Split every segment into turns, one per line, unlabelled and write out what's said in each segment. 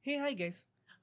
Hey hi guys,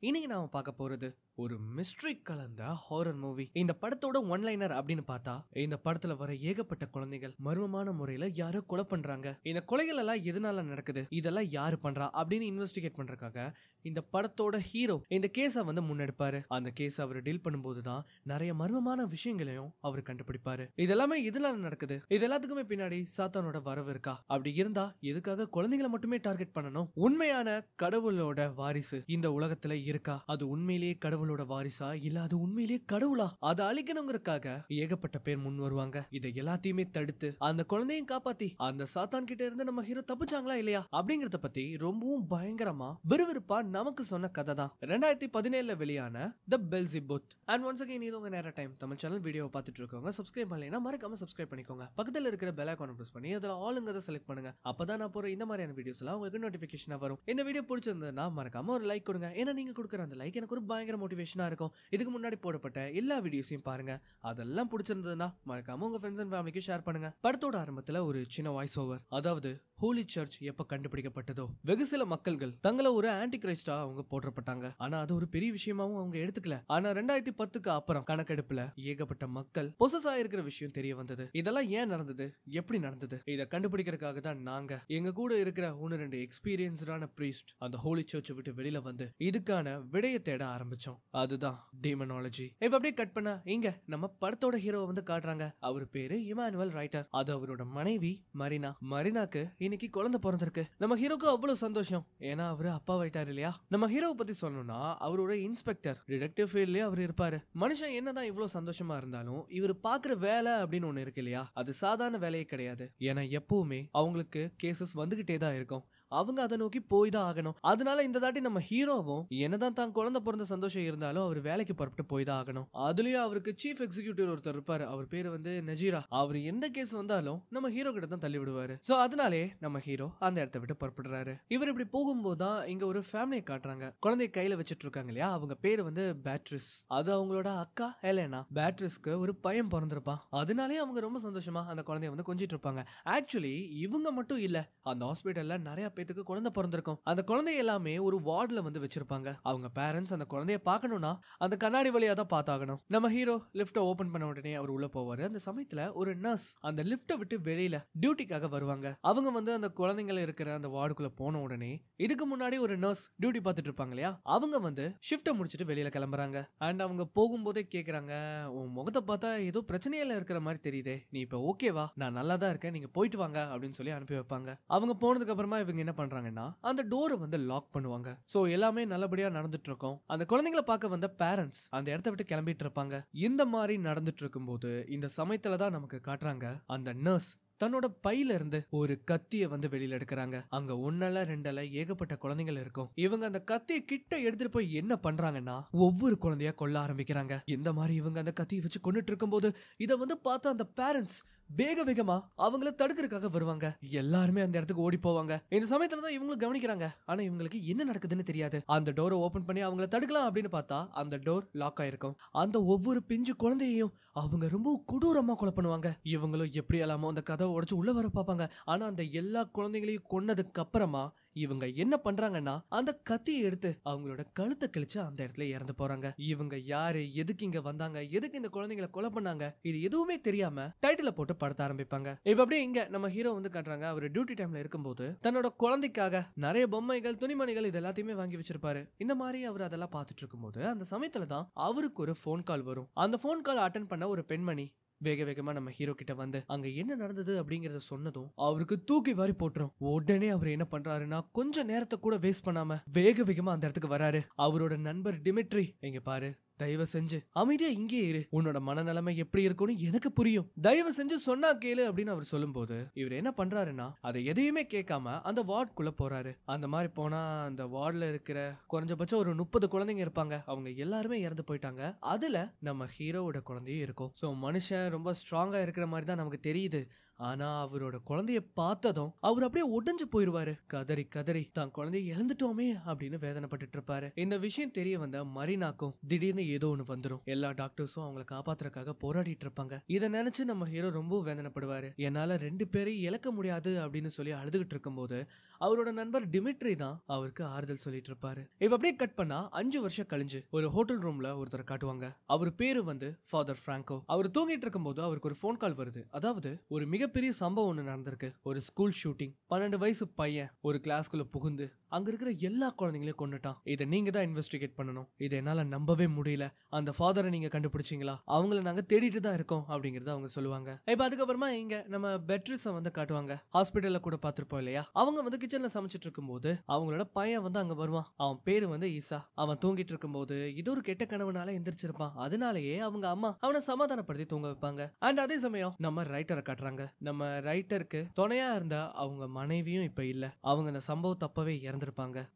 இன்னைக்கு நாம பார்க்க போறது ஒரு மிஸ்ட்ரி கலந்த ஹாரர் மூவி. இந்த படத்தோட ஒன்லைனர் அப்படின்னு பார்த்தா, இந்த படத்துல வர ஏகப்பட்ட குழந்தைகள் மர்மமான முறையில யாரோ கொலை பண்றாங்க. இந்த கொலைகள் எல்லாம் எதனால நடக்குது, இதெல்லாம் யாரு பண்றா அப்படின்னு இன்வெஸ்டிகேட் பண்றதுக்காக இந்த படத்தோட ஹீரோ இந்த கேஸை முன்னெடுப்பாரு. அந்த கேஸ் அவர் டீல் பண்ணும்போதுதான் நிறைய மர்மமான விஷயங்களையும் அவர் கண்டுபிடிப்பாரு. இதெல்லாமே எதனால நடக்குது, இது எல்லாத்துக்குமே பின்னாடி சாத்தானோட வரவு இருக்கா? அப்படி இருந்தா எதுக்காக குழந்தைகளை மட்டுமே டார்கெட் பண்ணணும்? உண்மையான கடவுளோட வாரிசு இந்த உலகத்துல இருக்கா? அது உண்மையிலேயே கடவுளோட வாரிசா, இல்ல அது உண்மையிலேயே கடவுளா? அதை அழிக்கணுங்கிறதுக்காக ஏகப்பட்ட பேர் முன் வருவாங்க. இதை எல்லாத்தையுமே தடுத்து அந்த குழந்தையும் காப்பாத்தி அந்த சாத்தான் கிட்ட இருந்து நம்ம ஹீரோ தப்பிச்சாங்களா இல்லையா அப்படிங்கறத பத்தி ரொம்பவும் பயங்கரமா விறுவிறுப்பா நமக்கு சொன்ன கதை தான் 2017 வெளியான தி பெல்சிபுத். அண்ட் ஒன்ஸ் அகைன் இது உங்க நேர டைம் தமிழ் சேனல் வீடியோ பார்த்துட்டு இருக்கவங்க சப்ஸ்கிரைப் பண்ணலைன்னா மறக்காம சப்ஸ்கிரைப் பண்ணிக்கோங்க. பக்கத்துல இருக்கிற பெல் ஐகானை பிரஸ் பண்ணி அதுல ஆளுங்கதை செலக்ட் பண்ணுங்க. அப்பதான் நான் போற இந்த மாதிரியான வீடியோஸ் எல்லாம் உங்களுக்கு நோட்டிபிகேஷனா வரும். இந்த வீடியோ பிடிச்சிருந்ததுன்னா மறக்காம ஒரு லைக் கொடுங்க. ஏன்னா நீங்க கொடுக்குற அந்த லைக் எனக்கு ஒரு பயங்கர மோட்டிவேஷனா இருக்கும். இதுக்கு முன்னாடி போடப்பட்ட எல்லா வீடியோஸையும் பாருங்க. அதெல்லாம் பிடிச்சிருந்ததுன்னா மறக்காம உங்க ஃப்ரெண்ட்ஸ் அண்ட் ஃபேமிலிக்கு ஷேர் பண்ணுங்க. படத்தோட ஆரம்பத்துல ஒரு சின்ன வாய்ஸ் ஓவர், அதாவது ஹோலி சர்ச் எப்ப கண்டுபிடிக்கப்பட்டதோ வெகு சில மக்கள்கள் தங்களை ஒரு ஆன்டி கிரைஸ்டா அவங்க போற்றப்பட்டாங்க. ஆனா அது ஒரு பெரிய விஷயமாவும் அவங்க எடுத்துக்கல. ஆனா 2010க்கு அப்புறம் கணக்கெடுப்புல ஏகப்பட்ட மக்கள் பொசஸ் ஆயிருக்கிற விஷயம் தெரிய வந்தது. இதெல்லாம் ஏன் நடந்தது, எப்படி நடந்தது, இதை கண்டுபிடிக்கிறதுக்காக தான் நாங்க எங்க கூட இருக்கிற 1-2 எக்ஸ்பீரியன்ஸ்டான பிரீஸ்ட் அந்த ஹோலி சர்ச்சை விட்டு வெளியில வந்து இதுக்கான விடைய தேட ஆரம்பிச்சோம். அதுதான் டீமனாலஜி. இப்ப அப்படியே கட் பண்ணா இங்க நம்ம படத்தோட ஹீரோவை காட்டுறாங்க. அவர் பேரு இமானுவல் ரைட்டர். அது அவரோட மனைவி மரினா. மரினாக்கு இன்னைக்கு குழந்தை பிறந்திருக்கு. நம்ம ஹீரோக்கு அவ்வளவு சந்தோஷம், ஏன்னா அவரு அப்பா ஆயிட்டாரு இல்லையா? நம்ம ஹீரோவை பத்தி சொல்லணும்னா அவரோட இன்ஸ்பெக்டர் டிடெக்டிவ் ஃபீல்ட்லயே அவர் இருப்பாரு. மனுஷன் என்னதான் இவ்வளவு சந்தோஷமா இருந்தாலும் இவர் பாக்குற வேலை அப்படின்னு ஒண்ணு இருக்கு இல்லையா, அது சாதாரண வேலையே கிடையாது. ஏன்னா எப்பவுமே அவங்களுக்கு கேசஸ் வந்துகிட்டே தான் இருக்கும். அவங்க அதை நோக்கி போய் தான் ஆகணும். அதனால இந்த தாட்டி நம்ம ஹீரோவும் என்னதான் தான் குழந்தை பிறந்த சந்தோஷம் இருந்தாலும் அவர் வேலைக்கு புறப்பட்டு போய் தான் ஆகணும். அதுலயும் அவருக்கு சீஃப் எக்ஸிகியூட்டிவ் ஒருத்தர் இருப்பாரு. அவர் பேரு நஜீரா. அவர் எந்த கேஸ் வந்தாலும் நம்ம ஹீரோ கிட்ட தான் தள்ளி விடுவாரு. சோ அதனாலே நம்ம ஹீரோ அந்த இடத்தை விட்டு புறப்படுறாரு. இவர் இப்படி போகும்போதுதான் இங்க ஒரு ஃபேமிலியை காட்டுறாங்க. குழந்தைய கையில வச்சிட்டு இருக்காங்க இல்லையா, அவங்க பேரு பேட்ரிஸ். அது அவங்களோட அக்கா எலேனா. பேட்ரிஸ்க்கு ஒரு பையன் பிறந்திருப்பான். அதனாலே அவங்க ரொம்ப சந்தோஷமா அந்த குழந்தைய கொஞ்சிட்டு இருப்பாங்க. ஆக்சுவலி இவங்க மட்டும் இல்ல, அந்த ஹாஸ்பிட்டல்ல நிறைய பேத்துக்கு குழந்தை பிறந்திருக்கும். அந்த குழந்தை எல்லாமே ஒரு வார்டுல வச்சிருப்பாங்க. அவங்க பேரண்ட்ஸ் அந்த குழந்தைய பார்க்கணும்னா அந்த கண்ணாடி வழியா தான் பார்த்தாகணும். நம்ம ஹீரோ லிஃப்ட ஓபன் பண்ண உடனே அவர் உள்ள போவாரு. அந்த சமயத்துல ஒரு நர்ஸ் அந்த லிஃப்ட விட்டு வெளியில டியூட்டிக்காக வருவாங்க. அவங்க அந்த குழந்தைங்க இருக்கிற அந்த வார்டுக்குள்ள போன உடனே இதுக்கு முன்னாடி ஒரு நர்ஸ் டியூட்டி பார்த்துட்டு இருப்பாங்க இல்லையா, அவங்க ஷிஃப்ட முடிச்சிட்டு வெளியில கிளம்புறாங்க. அண்ட் அவங்க போகும்போதே கேக்குறாங்க, உன் முகத்தை பார்த்தா ஏதோ பிரச்சனையில இருக்கிற மாதிரி தெரியுதே, நீ இப்ப ஓகேவா? நான் நல்லா தான் இருக்கேன், நீங்க போயிட்டு வாங்க அப்படின்னு சொல்லி அனுப்பி வைப்பாங்க. அவங்க போனதுக்கு அப்புறமா இவங்க என்ன பண்றாங்கன்னா அந்த டோரை லாக் பண்ணுவாங்க. சோ எல்லாமே நல்லபடியா நடந்துட்டு இருக்கும். அந்த குழந்தைகளை பார்க்க வந்த பேரண்ட்ஸ் அந்த இடத்தை விட்டு கிளம்பிட்டு இருப்பாங்க. இந்த மாதிரி நடந்துட்டு இருக்கும்போது இந்த சமயத்துல தான் நமக்கு காட்டுறாங்க அந்த நர்ஸ் தன்னோட பையில இருந்து ஒரு கத்திய வெளியில எடுக்கிறாங்க. அங்க ஒன்னல ரெண்டல ஏகப்பட்ட குழந்தைகள் இருக்கும். இவங்க அந்த கத்திய கிட்ட எடுத்துட்டு போய் என்ன பண்றாங்கன்னா ஒவ்வொரு குழந்தையா கொல்ல ஆரம்பிக்கிறாங்க. இந்த மாதிரி இவங்க அந்த கத்தியை வச்சு கொண்டுட்டு இருக்கும் போது இதை பார்த்து அந்த பேரண்ட்ஸ் வேக வேகமா அவங்கள தடுக்கிறதுக்காக வருவாங்க. எல்லாருமே அந்த இடத்துக்கு ஓடி போவாங்க. இந்த சமயத்துல தான் இவங்களும் கவனிக்கிறாங்க. ஆனா இவங்களுக்கு என்ன நடக்குதுன்னு தெரியாது. அந்த டோரை ஓபன் பண்ணி அவங்கள தடுக்கலாம் அப்படின்னு பார்த்தா அந்த டோர் லாக் ஆயிருக்கும். அந்த ஒவ்வொரு பிஞ்சு குழந்தையையும் அவங்க ரொம்ப கொடூரமா கொலை பண்ணுவாங்க. இவங்களும் எப்படி எல்லாமோ அந்த கதவை உடைச்சு உள்ள வர பார்ப்பாங்க. ஆனா அந்த எல்லா குழந்தைகளையும் கொன்னதுக்கு அப்புறமா இவங்க என்ன பண்றாங்கன்னா அந்த கத்தியை எடுத்து அவங்களோட கழுத்தை கிழிச்சு அந்த இடத்துல இறந்து போறாங்க. இவங்க யாரு, எதுக்கு இங்க வந்தாங்க, எதுக்கு இந்த குழந்தைகளை கொலை பண்ணாங்க, இது எதுவுமே தெரியாம டைட்டில போட்டு படத்த ஆரம்பிப்பாங்க. இப்ப அப்படியே இங்க நம்ம ஹீரோ காட்டுறாங்க. அவர் டியூட்டி டைம்ல இருக்கும்போது தன்னோட குழந்தைக்காக நிறைய பொம்மைகள், துணிமணிகள் இது எல்லாத்தையுமே வாங்கி வச்சிருப்பாரு. இந்த மாதிரி அவர் அதெல்லாம் பார்த்துட்டு இருக்கும்போது அந்த சமயத்துல தான் அவருக்கு ஒரு போன் கால் வரும். அந்த போன் கால் அட்டென்ட் பண்ண ஒரு பெண்மணி வேக வேகமா நம்ம ஹீரோ கிட்ட அங்க என்ன நடந்தது அப்படிங்கறத சொன்னதும் அவருக்கு தூக்கி வாரி போட்டுரும். உடனே அவர் என்ன பண்றாருன்னா கொஞ்ச நேரத்தை கூட வேஸ்ட் பண்ணாம வேக வேகமா அந்த இடத்துக்கு வராரு. அவரோட நண்பர் டிமிட்ரி, இங்க பாரு, தயவு செஞ்சு அமைதியா இங்கே இரு, உன்னோட மனநிலைமை எப்படி இருக்கும்னு எனக்கு புரியும், தயவு செஞ்சு சொன்னா கேளு அப்படின்னு அவர் சொல்லும்போது இவர் என்ன பண்றாருன்னா அதை எதையுமே கேட்காம அந்த வார்டுக்குள்ள போறாரு. அந்த மாதிரி போனா அந்த வார்டுல இருக்கிற குறைஞ்சபட்சம் ஒரு 30 குழந்தைங்க இருப்பாங்க. அவங்க எல்லாருமே இறந்து போயிட்டாங்க. அதுல நம்ம ஹீரோவோட குழந்தையும் இருக்கும். சோ மனுஷன் ரொம்ப ஸ்ட்ராங்கா இருக்கிற மாதிரி தான் நமக்கு தெரியுது. ஆனா அவரோட குழந்தைய பார்த்ததும் அவர் அப்படியே உடைஞ்சு போயிருவாரு. கதறி கதறி தான் குழந்தைய இழந்துட்டோமே அப்படின்னு வேதனைப்பட்டு இருப்பாரு. இந்த விஷயம் தெரிய வந்த மரீனாக்கும் திடீர்னு ஏதோ ஒண்ணு வந்துடும். எல்லா டாக்டர்ஸும் அவங்களை காப்பாத்துறதுக்காக போராடிட்டு இருப்பாங்க. இதை நினைச்சு நம்ம ஹீரோ ரொம்ப வேதனைப்படுவாரு. என்னால 2 பேரையும் இழக்க முடியாது அப்படின்னு சொல்லி அழுதுகிட்டு இருக்கும்போது அவரோட நண்பர் டிமிட்ரி தான் அவருக்கு ஆறுதல் சொல்லிட்டு இருப்பாரு. இப்ப அப்படியே கட் பண்ணா 5 வருஷம் கழிஞ்சு ஒரு ஹோட்டல் ரூம்ல ஒருத்தர் காட்டுவாங்க. அவர் பேரு வந்து ஃபாதர் பிராங்கோ. அவர் தூங்கிட்டு இருக்கும்போது அவருக்கு ஒரு போன் கால் வருது. அதாவது ஒரு மிகப்பெரிய சம்பவம் ஒண்ணு நடந்திருக்கு. ஒரு ஸ்கூல் ஷூட்டிங். 12 வயசு பையன் ஒரு கிளாஸ்குள்ள புகுந்து அங்க இருக்கிற எல்லா குழந்தைங்களையும் கொன்னுட்டான். இதை நீங்க தான் இன்வெஸ்டிகேட் பண்ணணும். இதை என்னால நம்பவே முடியல. அந்த ஃபாதரை நீங்க கண்டுபிடிச்சீங்களா? அவங்கள நாங்க தேடிட்டு தான் இருக்கோம் அப்படிங்கறத அவங்க சொல்லுவாங்க. இப்ப அதுக்கப்புறமா இங்க நம்ம பெட்ரிஸ வந்து காட்டுவாங்க. ஹாஸ்பிட்டல்ல கூட பாத்துருப்போம் இல்லையா? அவங்க வந்து கிச்சன்ல சமைச்சிட்டு இருக்கும்போது அவங்களோட பையன் வந்து அங்க வருவான். அவன் பேரு வந்து ஈசா. அவன் தூங்கிட்டு இருக்கும்போது இது ஒரு கெட்ட கனவுனால எந்திரிச்சிருப்பான். அதனாலேயே அவங்க அம்மா அவனை சமாதானப்படுத்தி தூங்க வைப்பாங்க. அண்ட் அதே சமயம் நம்ம ரைட்டரை காட்டுறாங்க. நம்ம ரைட்டருக்கு துணையா இருந்த அவங்க மனைவியும் இப்ப இல்ல. அவங்க அந்த சம்பவத்தை அப்பவே இறந்திருப்பாங்க.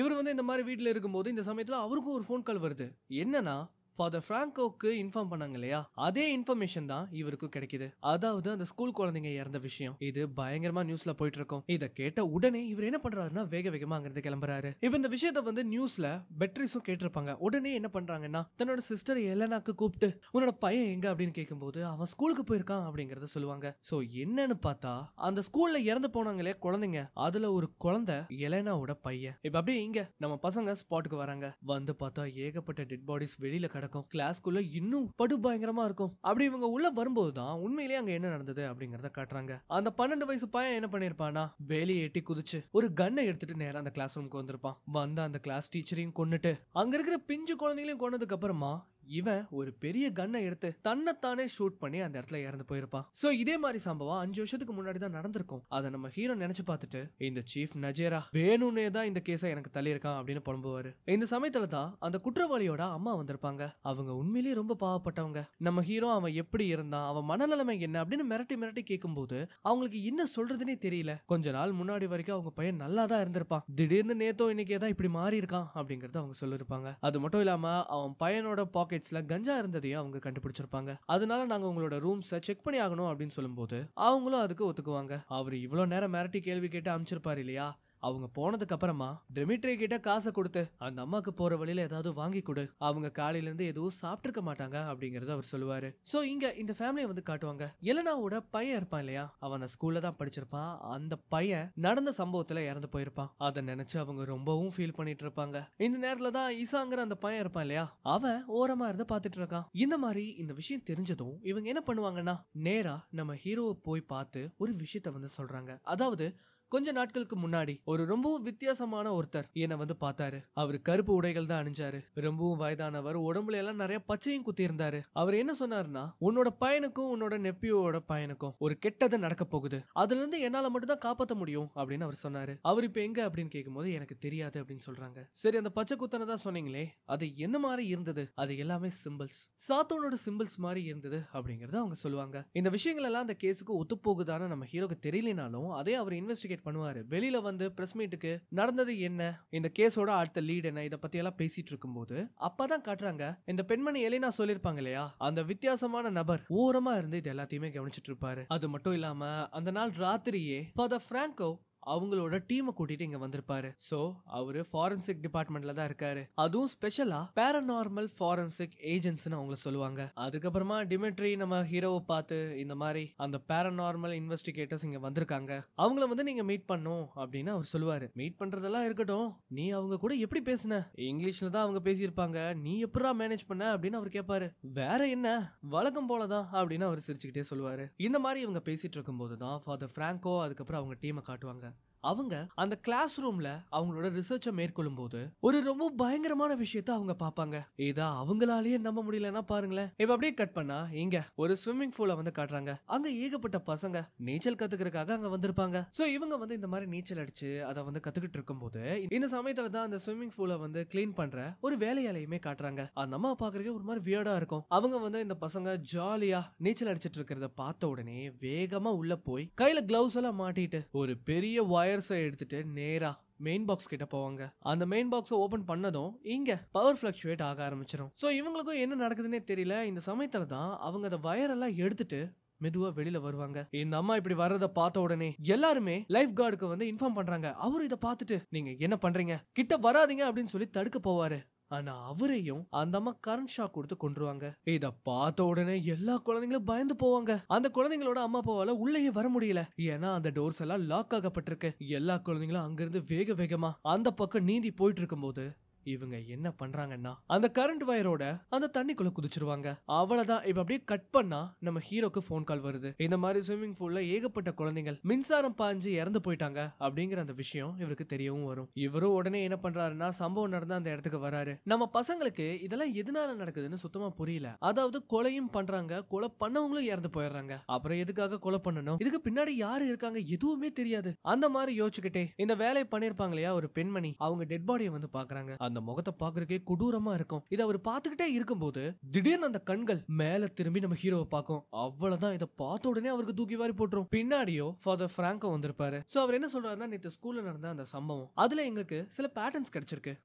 இவர் வந்து இந்த மாதிரி வீட்டுல இருக்கும்போது இந்த சமயத்துல அவருக்கும் ஒரு போன் கால் வருது. என்னன்னா ஃபாதர் பிராங்கோக்கு இன்ஃபார்ம் பண்ணாங்க இல்லையா? அதே இன்ஃபர்மேஷன் தான் இவருக்கும் கிடைக்குது. அதாவது அந்த ஸ்கூல் குழந்தைங்க இறந்த விஷயம். இது பயங்கரமா நியூஸ்ல போயிட்டு இருக்கும். இத கேட்ட உடனே இவர் என்ன பண்றாருன்னா வேக வேகமா அங்கிருந்து கிளம்புறாரு. இப்ப இந்த விஷயத்த வந்து நியூஸ்ல பெட்ரிஸும் கேட்டிருப்பாங்க. உடனே என்ன பண்றாங்கன்னா தன்னோட சிஸ்டர் எலனாக்கு கூப்பிட்டு உன்னோட பையன் எங்க அப்படின்னு கேட்கும்போது அவன் ஸ்கூலுக்கு போயிருக்கான் அப்படிங்கறத சொல்லுவாங்க. சோ என்னன்னு பார்த்தா அந்த ஸ்கூல்ல இறந்து போனாங்களே குழந்தைங்க, அதுல ஒரு குழந்தை எலனாவோட பையன். இப்ப அப்படியே இங்க நம்ம பசங்க ஸ்பாட்டுக்கு வராங்க. வந்து பார்த்தா ஏகப்பட்ட டெட் பாடிஸ் வெளியில கிடக்கும். கிளாஸ்க்குள்ள இன்னும் படு பயங்கரமா இருக்கும். அப்படி இவங்க உள்ள வரும்போதுதான் உண்மையிலேயே அங்க என்ன நடந்தது அப்படிங்கறத காட்டுறாங்க. அந்த 12 வயசு பையன் என்ன பண்ணிருப்பானா வேலையை எட்டி குதிச்சு ஒரு கன்னை எடுத்துட்டு நேரா அந்த கிளாஸ் ரூமுக்கு வந்திருப்பான். வந்த அந்த கிளாஸ் டீச்சரையும் கொன்னுட்டு அங்க இருக்கிற பிஞ்சு குழந்தைகளையும் கொன்னதுக்கு அப்புறமா இவன் ஒரு பெரிய கன்னை எடுத்து தன்னைத்தானே ஷூட் பண்ணி அந்த இடத்துல இறந்து போயிருப்பான். சோ இதே மாதிரி சம்பவம் 5 வருஷத்துக்கு முன்னாடி தான் நடந்திருக்கும். அதை நம்ம ஹீரோ நினைச்சு பார்த்துட்டு இந்த சீஃப் நஜேரா வேணும்னே தான் இந்த கேஸை எனக்கு தள்ளியிருக்கான் அப்படின்னு புலம்புவாரு. இந்த சமயத்துல தான் அந்த குற்றவாளியோட அம்மா வந்திருப்பாங்க. அவங்க உண்மையிலேயே ரொம்ப பாவப்பட்டவங்க. நம்ம ஹீரோ அவன் எப்படி இருந்தான், அவன் மனநிலைமை என்ன அப்படின்னு மிரட்டி மிரட்டி கேட்கும்போது அவங்களுக்கு என்ன சொல்றதுன்னே தெரியல. கொஞ்ச நாள் முன்னாடி வரைக்கும் அவங்க பையன் நல்லா தான் இருந்திருப்பான். திடீர்னு நேத்தோ இன்னைக்கே தான் இப்படி மாறி இருக்கான் அப்படிங்கறத அவங்க சொல்லிருப்பாங்க. அது மட்டும் இல்லாம அவன் பையனோட பாக்கெட்ஸ்ல கஞ்சா இருந்ததையும் அவங்க கண்டுபிடிச்சிருப்பாங்க. அதனால நாங்க உங்களோட ரூம்ஸை செக் பண்ணி ஆகணும் அப்படின்னு சொல்லும்போது அவங்களும் அதுக்கு ஒத்துக்குவாங்க. அவர் இவ்வளவு நேரம் மிரட்டி கேள்வி கேட்டு அமைச்சிருப்பாரு இல்லையா? அவங்க போனதுக்கு அப்புறமா டிமிட்ரி கிட்ட காசை கொடுத்து அந்த அம்மாக்கு போற வழியில ஏதாவது வாங்கி கொடு, அவங்க காலையில இருந்து எதுவும் சாப்பிட்டுருக்க மாட்டாங்க அப்படிங்கறத அவர் சொல்லுவாரு. சோ இங்க இந்த ஃபேமிலியை வந்து காட்டுவாங்க. எலனாவோட பையன் இருப்பான் இல்லையா? அவன் அந்த ஸ்கூல்ல தான் படிச்சிருப்பான். அந்த பையன் நடந்த சம்பவத்துல இறந்து போயிருப்பான். அதை நினைச்சு அவங்க ரொம்பவும் ஃபீல் பண்ணிட்டு இருப்பாங்க. இந்த நேரத்துல தான் ஈசாங்கிற அந்த பையன் இருப்பான் இல்லையா? அவன் ஓரமா இருந்து பாத்துட்டு இருக்கான். இந்த மாதிரி இந்த விஷயம் தெரிஞ்சதும் இவங்க என்ன பண்ணுவாங்கன்னா நேரா நம்ம ஹீரோவை போய் பார்த்து ஒரு விஷயத்த வந்து சொல்றாங்க. அதாவது கொஞ்ச நாட்களுக்கு முன்னாடி ஒரு ரொம்பவும் வித்தியாசமான ஒருத்தர் என்ன வந்து பார்த்தாரு. அவரு கருப்பு உடைகள் தான் அணிஞ்சாரு. ரொம்பவும் வயதானவர். உடம்புல எல்லாம் நிறைய பச்சையும் குத்தி இருந்தாரு. அவர் என்ன சொன்னாருன்னா உன்னோட பையனுக்கும் உன்னோட நெப்பியோட பையனுக்கும் ஒரு கெட்டது நடக்க போகுது. அதுல இருந்து என்னால மட்டும் தான் காப்பாற்ற முடியும் அப்படின்னு அவர் சொன்னாரு. அவர் இப்ப எங்க அப்படின்னு கேட்கும்போது எனக்கு தெரியாது அப்படின்னு சொல்றாங்க. சரி அந்த பச்சை குத்தனை தான் சொன்னீங்களே, அது என்ன மாதிரி இருந்தது? அது எல்லாமே சிம்பிள்ஸ், சாத்தோனோட சிம்பிள்ஸ் மாதிரி இருந்தது அப்படிங்கறத அவங்க சொல்லுவாங்க. இந்த விஷயங்கள் எல்லாம் அந்த கேஸுக்கு ஒத்து போகுதான்னு நம்ம ஹீரோக்கு தெரியலனாலும் அதே அவர் இன்வெஸ்டிகேட் பண்ணுவாரு. வெளியில வந்து பிரஸ் மீட்டுக்கு நடந்தது என்ன, இந்த கேஸோட அடுத்த லீட் என்ன, இத பத்தி எல்லாம் பேசிட்டு இருக்கும்போது அப்பதான் காட்டுறாங்க இந்த பெண்மணி எலினா சொல்லிருப்பாங்க இல்லையா? அந்த வித்தியாசமான நபர் ஓரமா இருந்து இது எல்லாத்தையுமே கவனிச்சிட்டு இருப்பாரு. அது மட்டும் இல்லாம அந்த நாள் ராத்திரியே ஃபாதர் பிராங்கோ அவங்களோட டீமை கூட்டிட்டு இங்க வந்திருப்பாரு. சோ அவரு ஃபாரன்சிக் டிபார்ட்மெண்ட்ல தான் இருக்காரு. அதுவும் ஸ்பெஷலா பாராநார்மல் ஃபாரன்சிக் ஏஜென்ட்ஸ்னு அவங்கள சொல்லுவாங்க. அதுக்கப்புறமா டிமிட்ரி நம்ம ஹீரோவை பார்த்து இந்த மாதிரி அந்த பாராநார்மல் இன்வெஸ்டிகேட்டர்ஸ் இங்க வந்திருக்காங்க, அவங்கள வந்து நீங்க மீட் பண்ணும் அப்படின்னு அவர் சொல்லுவாரு. மீட் பண்றதெல்லாம் இருக்கட்டும், நீ அவங்க கூட எப்படி பேசுன? இங்கிலீஷ்ல தான் அவங்க பேசியிருப்பாங்க, நீ எப்படா மேனேஜ் பண்ண அப்படின்னு அவர் கேட்பாரு. வேற என்ன, வழக்கம் போலதான் அப்படின்னு அவர் சிரிச்சுக்கிட்டே சொல்லுவாரு. இந்த மாதிரி இவங்க பேசிட்டு இருக்கும் போதுதான் ஃபாதர் பிராங்கோ அதுக்கப்புறம் அவங்க டீமை காட்டுவாங்க. அவங்க அந்த கிளாஸ் ரூம்ல அவங்களோட ரிசர்ச்சை மேற்கொள்ளும் போது ஒரு ரொம்ப பயங்கரமான விஷயத்த அவங்க பாப்பாங்க. இதா அவங்களாலேயே நம்ப முடியலன்னா பாருங்களேன். இப்ப அப்படியே கட் பண்ணா இங்க ஒரு ஸ்விம்மிங் பூலை வந்து காட்டுறாங்க. அங்க ஏகப்பட்ட பசங்க நீச்சல் கத்துக்கிறதுக்காக அங்க வந்திருப்பாங்க. சோ இவங்க வந்து இந்த மாதிரி நீச்சல் அடிச்சு அதை வந்து கத்துக்கிட்டு இருக்கும் போது இந்த சமயத்துல தான் அந்த ஸ்விம்மிங் பூலை வந்து கிளீன் பண்ற ஒரு வேலையாலையுமே காட்டுறாங்க. அந்த அம்மா பாக்குறதுக்கு ஒரு மாதிரி வியர்டா இருக்கும். அவங்க வந்து இந்த பசங்க ஜாலியா நீச்சல் அடிச்சிட்டு இருக்கிறத பார்த்த உடனே வேகமா உள்ள போய் கையில கிளவுஸ் எல்லாம் மாட்டிட்டு ஒரு பெரிய வயர்ஸை எடுத்துட்டு நேரா மெயின் பாக்ஸ் கிட்ட போவாங்க. அந்த மெயின் பாக்ஸை ஓபன் பண்ணதும் இங்க பவர் ஃபிளக்சுவேட் ஆக ஆரம்பிச்சிடும். சோ இவங்களுக்கும் என்ன நடக்குதுன்னே தெரியல. இந்த சமயத்துல தான் அவங்க அந்த வயர் எல்லாம் எடுத்துட்டு மெதுவா வெளியில வருவாங்க. இந்த அம்மா இப்படி வர்றத பார்த்த உடனே எல்லாருமே லைஃப் கார்டுக்கு வந்து இன்ஃபார்ம் பண்றாங்க. அவரு இத பார்த்துட்டு நீங்க என்ன பண்றீங்க, கிட்ட வராதீங்க அப்படின்னு சொல்லி தடுக்க போவாரு. ஆனா அவரையும் அந்த அம்மா கரண்ட் ஷாக் கொடுத்து கொன்றுவாங்க. இத பார்த்த உடனே எல்லா குழந்தைங்களும் பயந்து போவாங்க. அந்த குழந்தைங்களோட அம்மா அப்பாவால உள்ளேயே வர முடியல. ஏன்னா அந்த டோர்ஸ் எல்லாம் லாக் ஆகப்பட்டிருக்கு. எல்லா குழந்தைங்களும் அங்கிருந்து வேக வேகமா அந்த பக்கம் நீந்தி போயிட்டு இருக்கும்போது இவங்க என்ன பண்றாங்கன்னா அந்த கரண்ட் வயரோட அந்த தண்ணிக்குள்ள குதிச்சிருவாங்க. அவ்வளவுதான். இப்ப அப்படியே கட் பண்ணா நம்ம ஹீரோக்கு போன் கால் வருது. இந்த மாதிரி ஸ்விம்மிங் பூல்ல ஏகப்பட்ட குழந்தைகள் மின்சாரம் பாஞ்சு இறந்து போயிட்டாங்க அப்படிங்கிற அந்த விஷயம் இவருக்கு தெரியவும் வரும். இவரும் உடனே என்ன பண்றாருன்னா சம்பவம் நடந்த அந்த இடத்துக்கு வராரு. நம்ம பசங்களுக்கு இதெல்லாம் எதனால நடக்குதுன்னு சுத்தமா புரியல. அதாவது கொலையும் பண்றாங்க, கொலை பண்ணவங்களும் இறந்து போயிடுறாங்க. அப்புறம் எதுக்காக கொலை பண்ணணும், இதுக்கு பின்னாடி யாரு இருக்காங்க எதுவுமே தெரியாது. அந்த மாதிரி யோசிச்சுக்கிட்டே இந்த வேலையை பண்ணிருப்பாங்க இல்லையா ஒரு பெண்மணி, அவங்க டெட் பாடியை வந்து பாக்குறாங்க. அந்த முகத்தை பாக்குறதுக்கே கொடூரமா இருக்கும். இதை அவர் பார்த்துக்கிட்டே இருக்கும்போது திடீர்னு அந்த கண்கள் மேல திரும்பி நம்ம ஹீரோவை பார்க்கும். அவ்வளவுதான். இதை பார்த்த உடனே அவருக்கு தூக்கி வாரி போட்டுரும். பின்னாடியோ ஃபாதர் பிராங்கோ வந்திருப்பாரு. சோ அவர் என்ன சொல்றாருன்னா, நேத்து ஸ்கூல்ல நடந்த அந்த சம்பவம் அதுல எங்களுக்கு சில பேட்டர்ன்ஸ் கிடைச்சிருக்கு.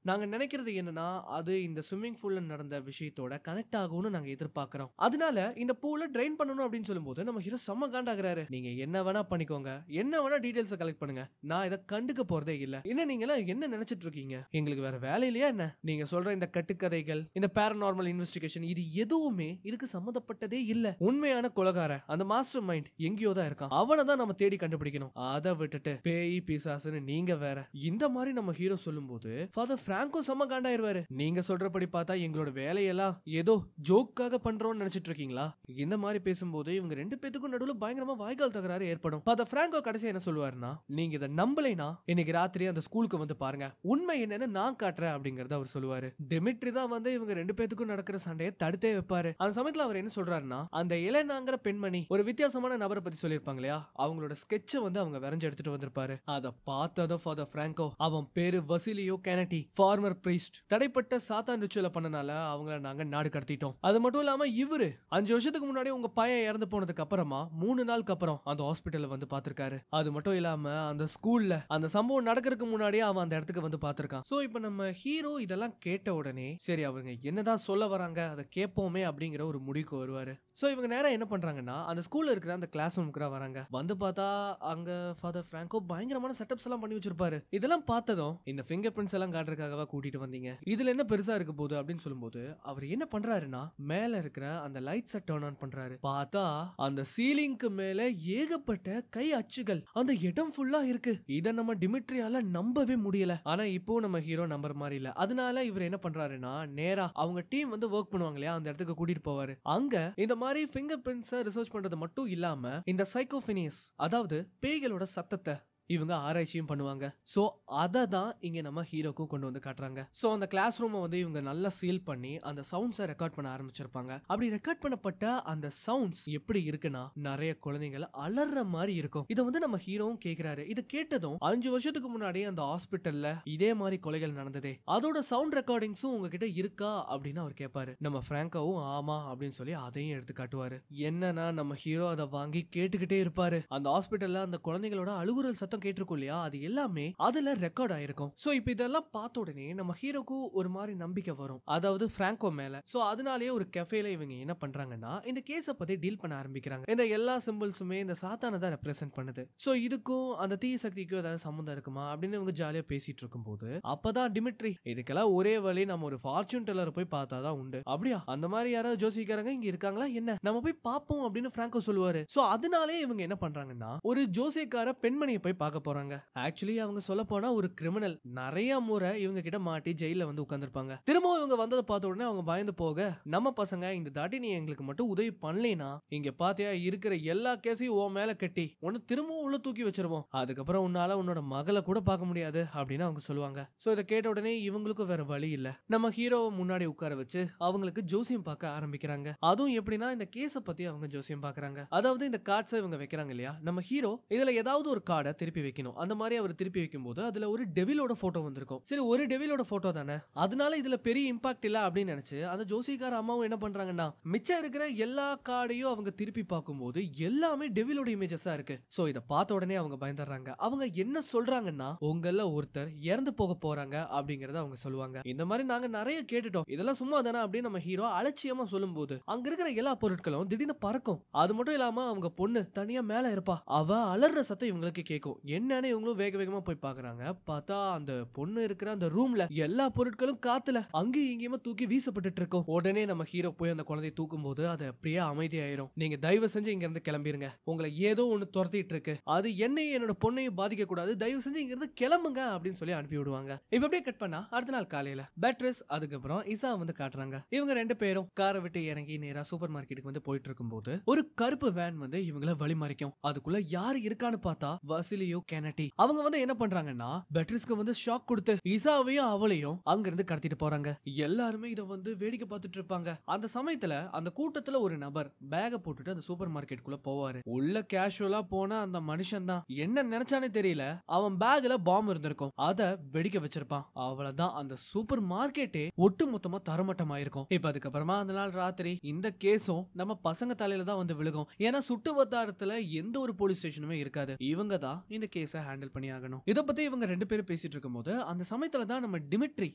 நாங்க நினைக்கிறது என்னன்னா அது இந்த ஸ்விம்மிங் பூல்ல நடந்த விஷயத்தோட கனெக்ட் ஆகும்னு நாங்க எதிர்பார்க்கிறோம். அதனால இந்த பூல ட்ரெயின் பண்ணணும் அப்படின்னு சொல்லும்போது நம்ம ஹீரோ செம்ம காண்டாகிறாரு. நீங்க என்ன வேணா பண்ணிக்கோங்க, என்ன வேணா டீடைல்ஸ் கலெக்ட் பண்ணுங்க, நான் இதை கண்டுக்க போறதே இல்ல. என்ன நீங்க என்ன நினைச்சிட்டு இருக்கீங்க, எங்களுக்கு வேற வேலை இல்லையா என்ன? நீங்க சொல்ற இந்த கட்டுக்கதைகள், இந்த பாராநார்மல் இன்வெஸ்டிகேஷன் இது எதுவுமே இதுக்கு சம்பந்தப்பட்டதே இல்ல. உண்மையான கொலைகாரன் அந்த மாஸ்டர் மைண்ட் எங்கேயோ தான் இருக்கான். அவனை தான் நம்ம தேடி கண்டுபிடிக்கணும். அதை விட்டுட்டு பேய் பிசாசுன்னு நீங்க வேற. இந்த மாதிரி நம்ம ஹீரோ சொல்லும்போது ஃபாதர் பிராங்கோ செம்ம காண்டாயிருவாரு. நீங்க சொல்றபடி பார்த்தா எங்களோட வேலையெல்லாம் ஏதோ ஜோக்காக பண்றோம்னு நினைச்சிட்டு இருக்கீங்களா? இந்த மாதிரி பேசும்போது இவங்க ரெண்டு பேத்துக்கும் நடுவுல பயங்கரமா வாய்க்கால் தகராறு ஏற்படும். ஃபாதர் பிராங்கோ கடைசி என்ன சொல்லுவாருன்னா, நீங்க இதை நம்பலைனா இன்னைக்கு ராத்திரி அந்த ஸ்கூலுக்கு வந்து பாருங்க, உண்மை என்னன்னு நான் காட்டுறேன் அப்படிங்கறத அவர் சொல்லுவாரு. டிமிட்ரி தான் வந்து இவங்க ரெண்டு பேத்துக்கும் நடக்கிற சண்டையை தடுத்தே வைப்பாரு. அந்த சமயத்துல அவர் என்ன சொல்றாருன்னா, அந்த எலெனாங்கிற பெண்மணி ஒரு வித்தியாசமான நபரை பத்தி சொல்லிருப்பாங்க இல்லையா, அவங்களோட ஸ்கெட்சை வந்து அவங்க வரைஞ்சு எடுத்துட்டு வந்திருப்பாரு. அதை பார்த்ததோ ஃபாதர் பிராங்கோ, அவன் பேரு வசிலியோ கேனடி, ஃபார்மர் பிரீஸ்ட், தடைப்பட்ட சாத்தான் ரிச்சுவலை பண்ணனால அவங்கள நாங்க நாடு கடத்திட்டோம். அது மட்டும் இல்லாம இவரு 5 வருஷத்துக்கு முன்னாடி உங்க பையன் இறந்து போனதுக்கு அப்புறமா 3 நாளுக்கு அப்புறம் அந்த ஹாஸ்பிட்டல்ல வந்து பாத்திருக்காரு. அது மட்டும் இல்லாம அந்த ஸ்கூல்ல அந்த சம்பவம் நடக்கிறதுக்கு முன்னாடியே அவன் அந்த இடத்துக்கு வந்து பாத்திருக்கான். சோ இப்ப நம்ம ஹீரோ இதெல்லாம் கேட்ட உடனே சரி அவங்க என்னதான் சொல்ல வராங்க அதை கேட்போமே அப்படிங்கிற ஒரு முடிவுக்கு வருவாரு. சோ இவங்க நேரம் என்ன பண்றாங்கன்னா அந்த ஸ்கூல்ல இருக்கிற அந்த கிளாஸ் ரூமுக்கு வராங்க. வந்து பார்த்தா அங்க ஃபாதர் பிராங்கோ பயங்கரமான செட்டப்ஸ் எல்லாம் பண்ணி வச்சிருப்பாரு. இதெல்லாம் பார்த்ததும் இந்த ஃபிங்கர் பிரிண்ட்ஸ் எல்லாம் காட்டுறதுக்காகவா கூட்டிட்டு வந்தீங்க, இதுல என்ன பெருசா இருக்க போகுது அப்படின்னு சொல்லும்போது அவர் என்ன பண்றாருன்னா மேல இருக்கிற அந்த லைட்ஸை டர்ன் ஆன் பண்றாரு. பார்த்தா அந்த சீலிங்க்கு மேல ஏகப்பட்ட கை அச்சுகள் அந்த இடம் ஃபுல்லா இருக்கு. இத நம்ம டிமிட்ரியால நம்பவே முடியல. ஆனா இப்போ நம்ம ஹீரோ நம்பர் மாதிரி இல்ல. அதனால இவர் என்ன பண்றாருன்னா நேரா அவங்க டீம் வந்து வர்க் பண்ணுவாங்க இல்லையா அந்த இடத்துக்கு கூட்டிட்டு போவாரு. அங்க இந்த மாதிரி ஃபிங்கர் பிரிண்ட்ஸை ரிசர்ச் பண்றது மட்டும் இல்லாம இந்த சைக்கோஃபினியஸ் அதாவது பேய்களோட சத்தத்தை இவங்க ஆராய்ச்சியும் பண்ணுவாங்க. சோ அதை தான் இங்க நம்ம ஹீரோக்கும் கொண்டு வந்து காட்டுறாங்க. சோ அந்த கிளாஸ் ரூமை வந்து இவங்க நல்லா சீல் பண்ணி அந்த சவுண்ட்ஸை ரெக்கார்ட் பண்ண ஆரம்பிச்சிருப்பாங்க. அப்படி ரெக்கார்ட் பண்ணப்பட்ட அந்த சவுண்ட்ஸ் எப்படி இருக்குன்னா நிறைய குழந்தைகள் அலற மாதிரி இருக்கும். இதை வந்து நம்ம ஹீரோவும் கேட்கிறாரு. இது கேட்டதும் 5 வருஷத்துக்கு முன்னாடி அந்த ஹாஸ்பிட்டல்ல இதே மாதிரி கொலைகள் நடந்ததே, அதோட சவுண்ட் ரெக்கார்டிங்ஸும் உங்ககிட்ட இருக்கா அப்படின்னு அவர் கேட்பாரு. நம்ம பிராங்கோவும் ஆமா அப்படின்னு சொல்லி அதையும் எடுத்து காட்டுவாரு. என்னன்னா நம்ம ஹீரோ அதை வாங்கி கேட்டுக்கிட்டே இருப்பாரு. அந்த ஹாஸ்பிட்டல்ல அந்த குழந்தைகளோட அழுகுரல் சத்தம் கேட்டிருக்கும் இல்லையா, அது எல்லாமே அதுல ரெக்கார்ட் ஆயிருக்கும். சோ இப்போ இதெல்லாம் பார்த்த உடனே நம்ம ஹீரோக்கு ஒரு மாதிரி நம்பிக்கை வரும், அதாவது பிராங்கோ மேல. சோ அதனாலேயே ஒரு கஃபேல இவங்க என்ன பண்றாங்கன்னா இந்த கேஸை பத்தி டீல் பண்ண ஆரம்பிக்கிறாங்க. இந்த எல்லா சிம்பிள்ஸுமே இந்த சாத்தானை தான் ரெப்ரசென்ட் பண்ணுது. சோ இதுக்கும் அந்த தீய சக்திக்கும் ஏதாவது சம்பந்தம் இருக்குமா அப்படின்னு இவங்க ஜாலியா பேசிட்டு இருக்கும் போது அப்பதான் டிமிட்ரி, இதுக்கெல்லாம் ஒரே வழி நம்ம ஒரு ஃபார்ச்சூன் டெல்லரை போய் பார்த்தாதான் உண்டு. அப்படியா, அந்த மாதிரி யாராவது ஜோசிக்காரங்க இங்க இருக்காங்களா என்ன, நம்ம போய் பார்ப்போம் அப்படின்னு பிராங்கோ சொல்லுவாரு. சோ அதனாலே இவங்க என்ன பண்றாங்கன்னா ஒரு ஜோசியக்கார பெண்மணியை போய் பார்க்க போறாங்க. ஆக்சுவலி அவங்க சொல்ல போனா ஒரு கிரிமினல், நிறைய முறை இவங்க கிட்ட மாட்டி ஜெயில வந்து உட்கார்ந்திருப்பாங்க. திரும்பவும் இவங்க வந்ததை பார்த்த உடனே அவங்க பயந்து போக, நம்ம பசங்க இந்த தாட்டி நீ எங்களுக்கு மட்டும் உதவி பண்ணலைனா இங்க பாத்தியா இருக்கிற எல்லா கேஸையும் உன் மேல கட்டி உன்னை திரும்பவும் உள்ள தூக்கி வச்சிருவோம், அதுக்கப்புறம் உன்னால உன்னோட மகளை கூட பார்க்க முடியாது அப்படின்னு அவங்க சொல்லுவாங்க. சோ இதை கேட்ட உடனே இவங்களுக்கும் வேற வழி இல்ல. நம்ம ஹீரோவை முன்னாடி உட்கார வச்சு அவங்களுக்கு ஜோசியம் பார்க்க ஆரம்பிக்கிறாங்க. அதுவும் எப்படின்னா இந்த கேஸை பத்தி அவங்க ஜோசியம் பாக்குறாங்க. அதாவது இந்த கார்ட்ஸை இவங்க வைக்கிறாங்க இல்லையா, நம்ம ஹீரோ இதுல ஏதாவது ஒரு கார்டை திருப்பி திருப்பி வைக்கணும். அந்த மாதிரி அவர் திருப்பி வைக்கும்போது அதுல ஒரு டெவிலோட போட்டோ வந்திருக்கும். சரி, ஒரு டெவிலோட போட்டோ தானே, அதனால இதுல பெரிய இம்பாக்ட் இல்ல அப்படின்னு நினைச்சு அந்த ஜோசிகார அம்மாவும் என்ன பண்றாங்கன்னா மிச்சம் இருக்கிற எல்லா கார்டையும் அவங்க திருப்பி பார்க்கும்போது எல்லாமே டெவிலோட இமேஜஸா இருக்கு. சோ இத பார்த்த உடனே அவங்க பயந்துறாங்க. அவங்க என்ன சொல்றாங்கன்னா உங்கள ஒருத்தர் இறந்து போக போறாங்க அப்படிங்கறத அவங்க சொல்லுவாங்க. இந்த மாதிரி நாங்க நிறைய கேட்டுட்டோம், இதெல்லாம் சும்மா தானே அப்படின்னு நம்ம ஹீரோ அலட்சியமா சொல்லும்போது அங்க இருக்கிற எல்லா பொருட்களும் திடீர்னு பறக்கும். அது மட்டும் இல்லாம அவங்க பொண்ணு தனியா மேல இருப்பா. அவ அலற சத்தம் இவங்களுக்கு கேட்கும். என்னன்னு இவங்களும் வேக வேகமா போய் பாக்குறாங்க. பார்த்தா அந்த பொண்ணு இருக்கிற அந்த ரூம்ல எல்லா பொருட்களும் காத்துல அங்கேயும் இங்கேயுமா தூக்கி வீசப்பட்டு இருக்கும். உடனே நம்ம ஹீரோ போய் அந்த குழந்தையை தூக்கும் போது அது அப்படியே அமைதியாயிரும். நீங்க தயவு செஞ்சு இங்க இருந்து கிளம்பிருங்க, உங்களை ஏதோ ஒண்ணு துரத்திட்டு இருக்கு, அது என்னையும் என்னோட பொண்ணையும் பாதிக்க கூடாது, தயவு செஞ்சு இங்க இருந்து கிளம்புங்க அப்படின்னு சொல்லி அனுப்பி விடுவாங்க. இப்ப அப்படியே கட் பண்ணா அடுத்த நாள் காலையில பேட்ரிஸ் அதுக்கப்புறம் இசா வந்து காட்டுறாங்க. இவங்க ரெண்டு பேரும் காரை விட்டு இறங்கி நேரா சூப்பர் மார்க்கெட்டுக்கு வந்து போயிட்டு இருக்கும்போது ஒரு கருப்பு வேன் வந்து இவங்கள வழிமறிக்கும். அதுக்குள்ள யாரு இருக்கான்னு பார்த்தா வசிலியோ கெனடி. அவங்க வந்து என்ன பண்றாங்கன்னா பேட்ரிஸ்க்கு வந்து ஷாக் கொடுத்து இசாவையும் அவளையும் அங்க இருந்து கடத்திட்டு போறாங்க. எல்லாருமே இத வந்து வேடிக்கை பார்த்துட்டு இருப்பாங்க. அந்த சமயத்துல அந்த கூட்டத்துல ஒரு நபர் பேக போட்டுட்டு அந்த சூப்பர் மார்க்கெட்டுக்குள்ள போவாரு. உள்ள கேஷுவலா போன அந்த மனுஷன் தான் என்ன நினைச்சானே தெரியல, அவன் பேக்ல பாம்பு இருந்திருக்கும், அத வெடிக்க வச்சிருப்பான். அவ்வளவுதான், அந்த சூப்பர் மார்க்கெட்டே ஒட்டு மொத்தமா தரமட்டமாயிருக்கும். இப்ப அதுக்கப்புறமா அந்த நாள் ராத்திரி இந்த கேஸும் நம்ம பசங்க தலையில தான் வந்து விழுகும். ஏன்னா சுட்டு வட்டாரத்துல எந்த ஒரு போலீஸ் ஸ்டேஷனுமே இருக்காது. இவங்க தான் இந்த கேஸை ஹேண்டில் பண்ணி ஆகணும். இத பத்தி இவங்க ரெண்டு பேரும் பேசிட்டு இருக்கும்போது அந்த சமயத்துல தான் நம்ம டிமிட்ரி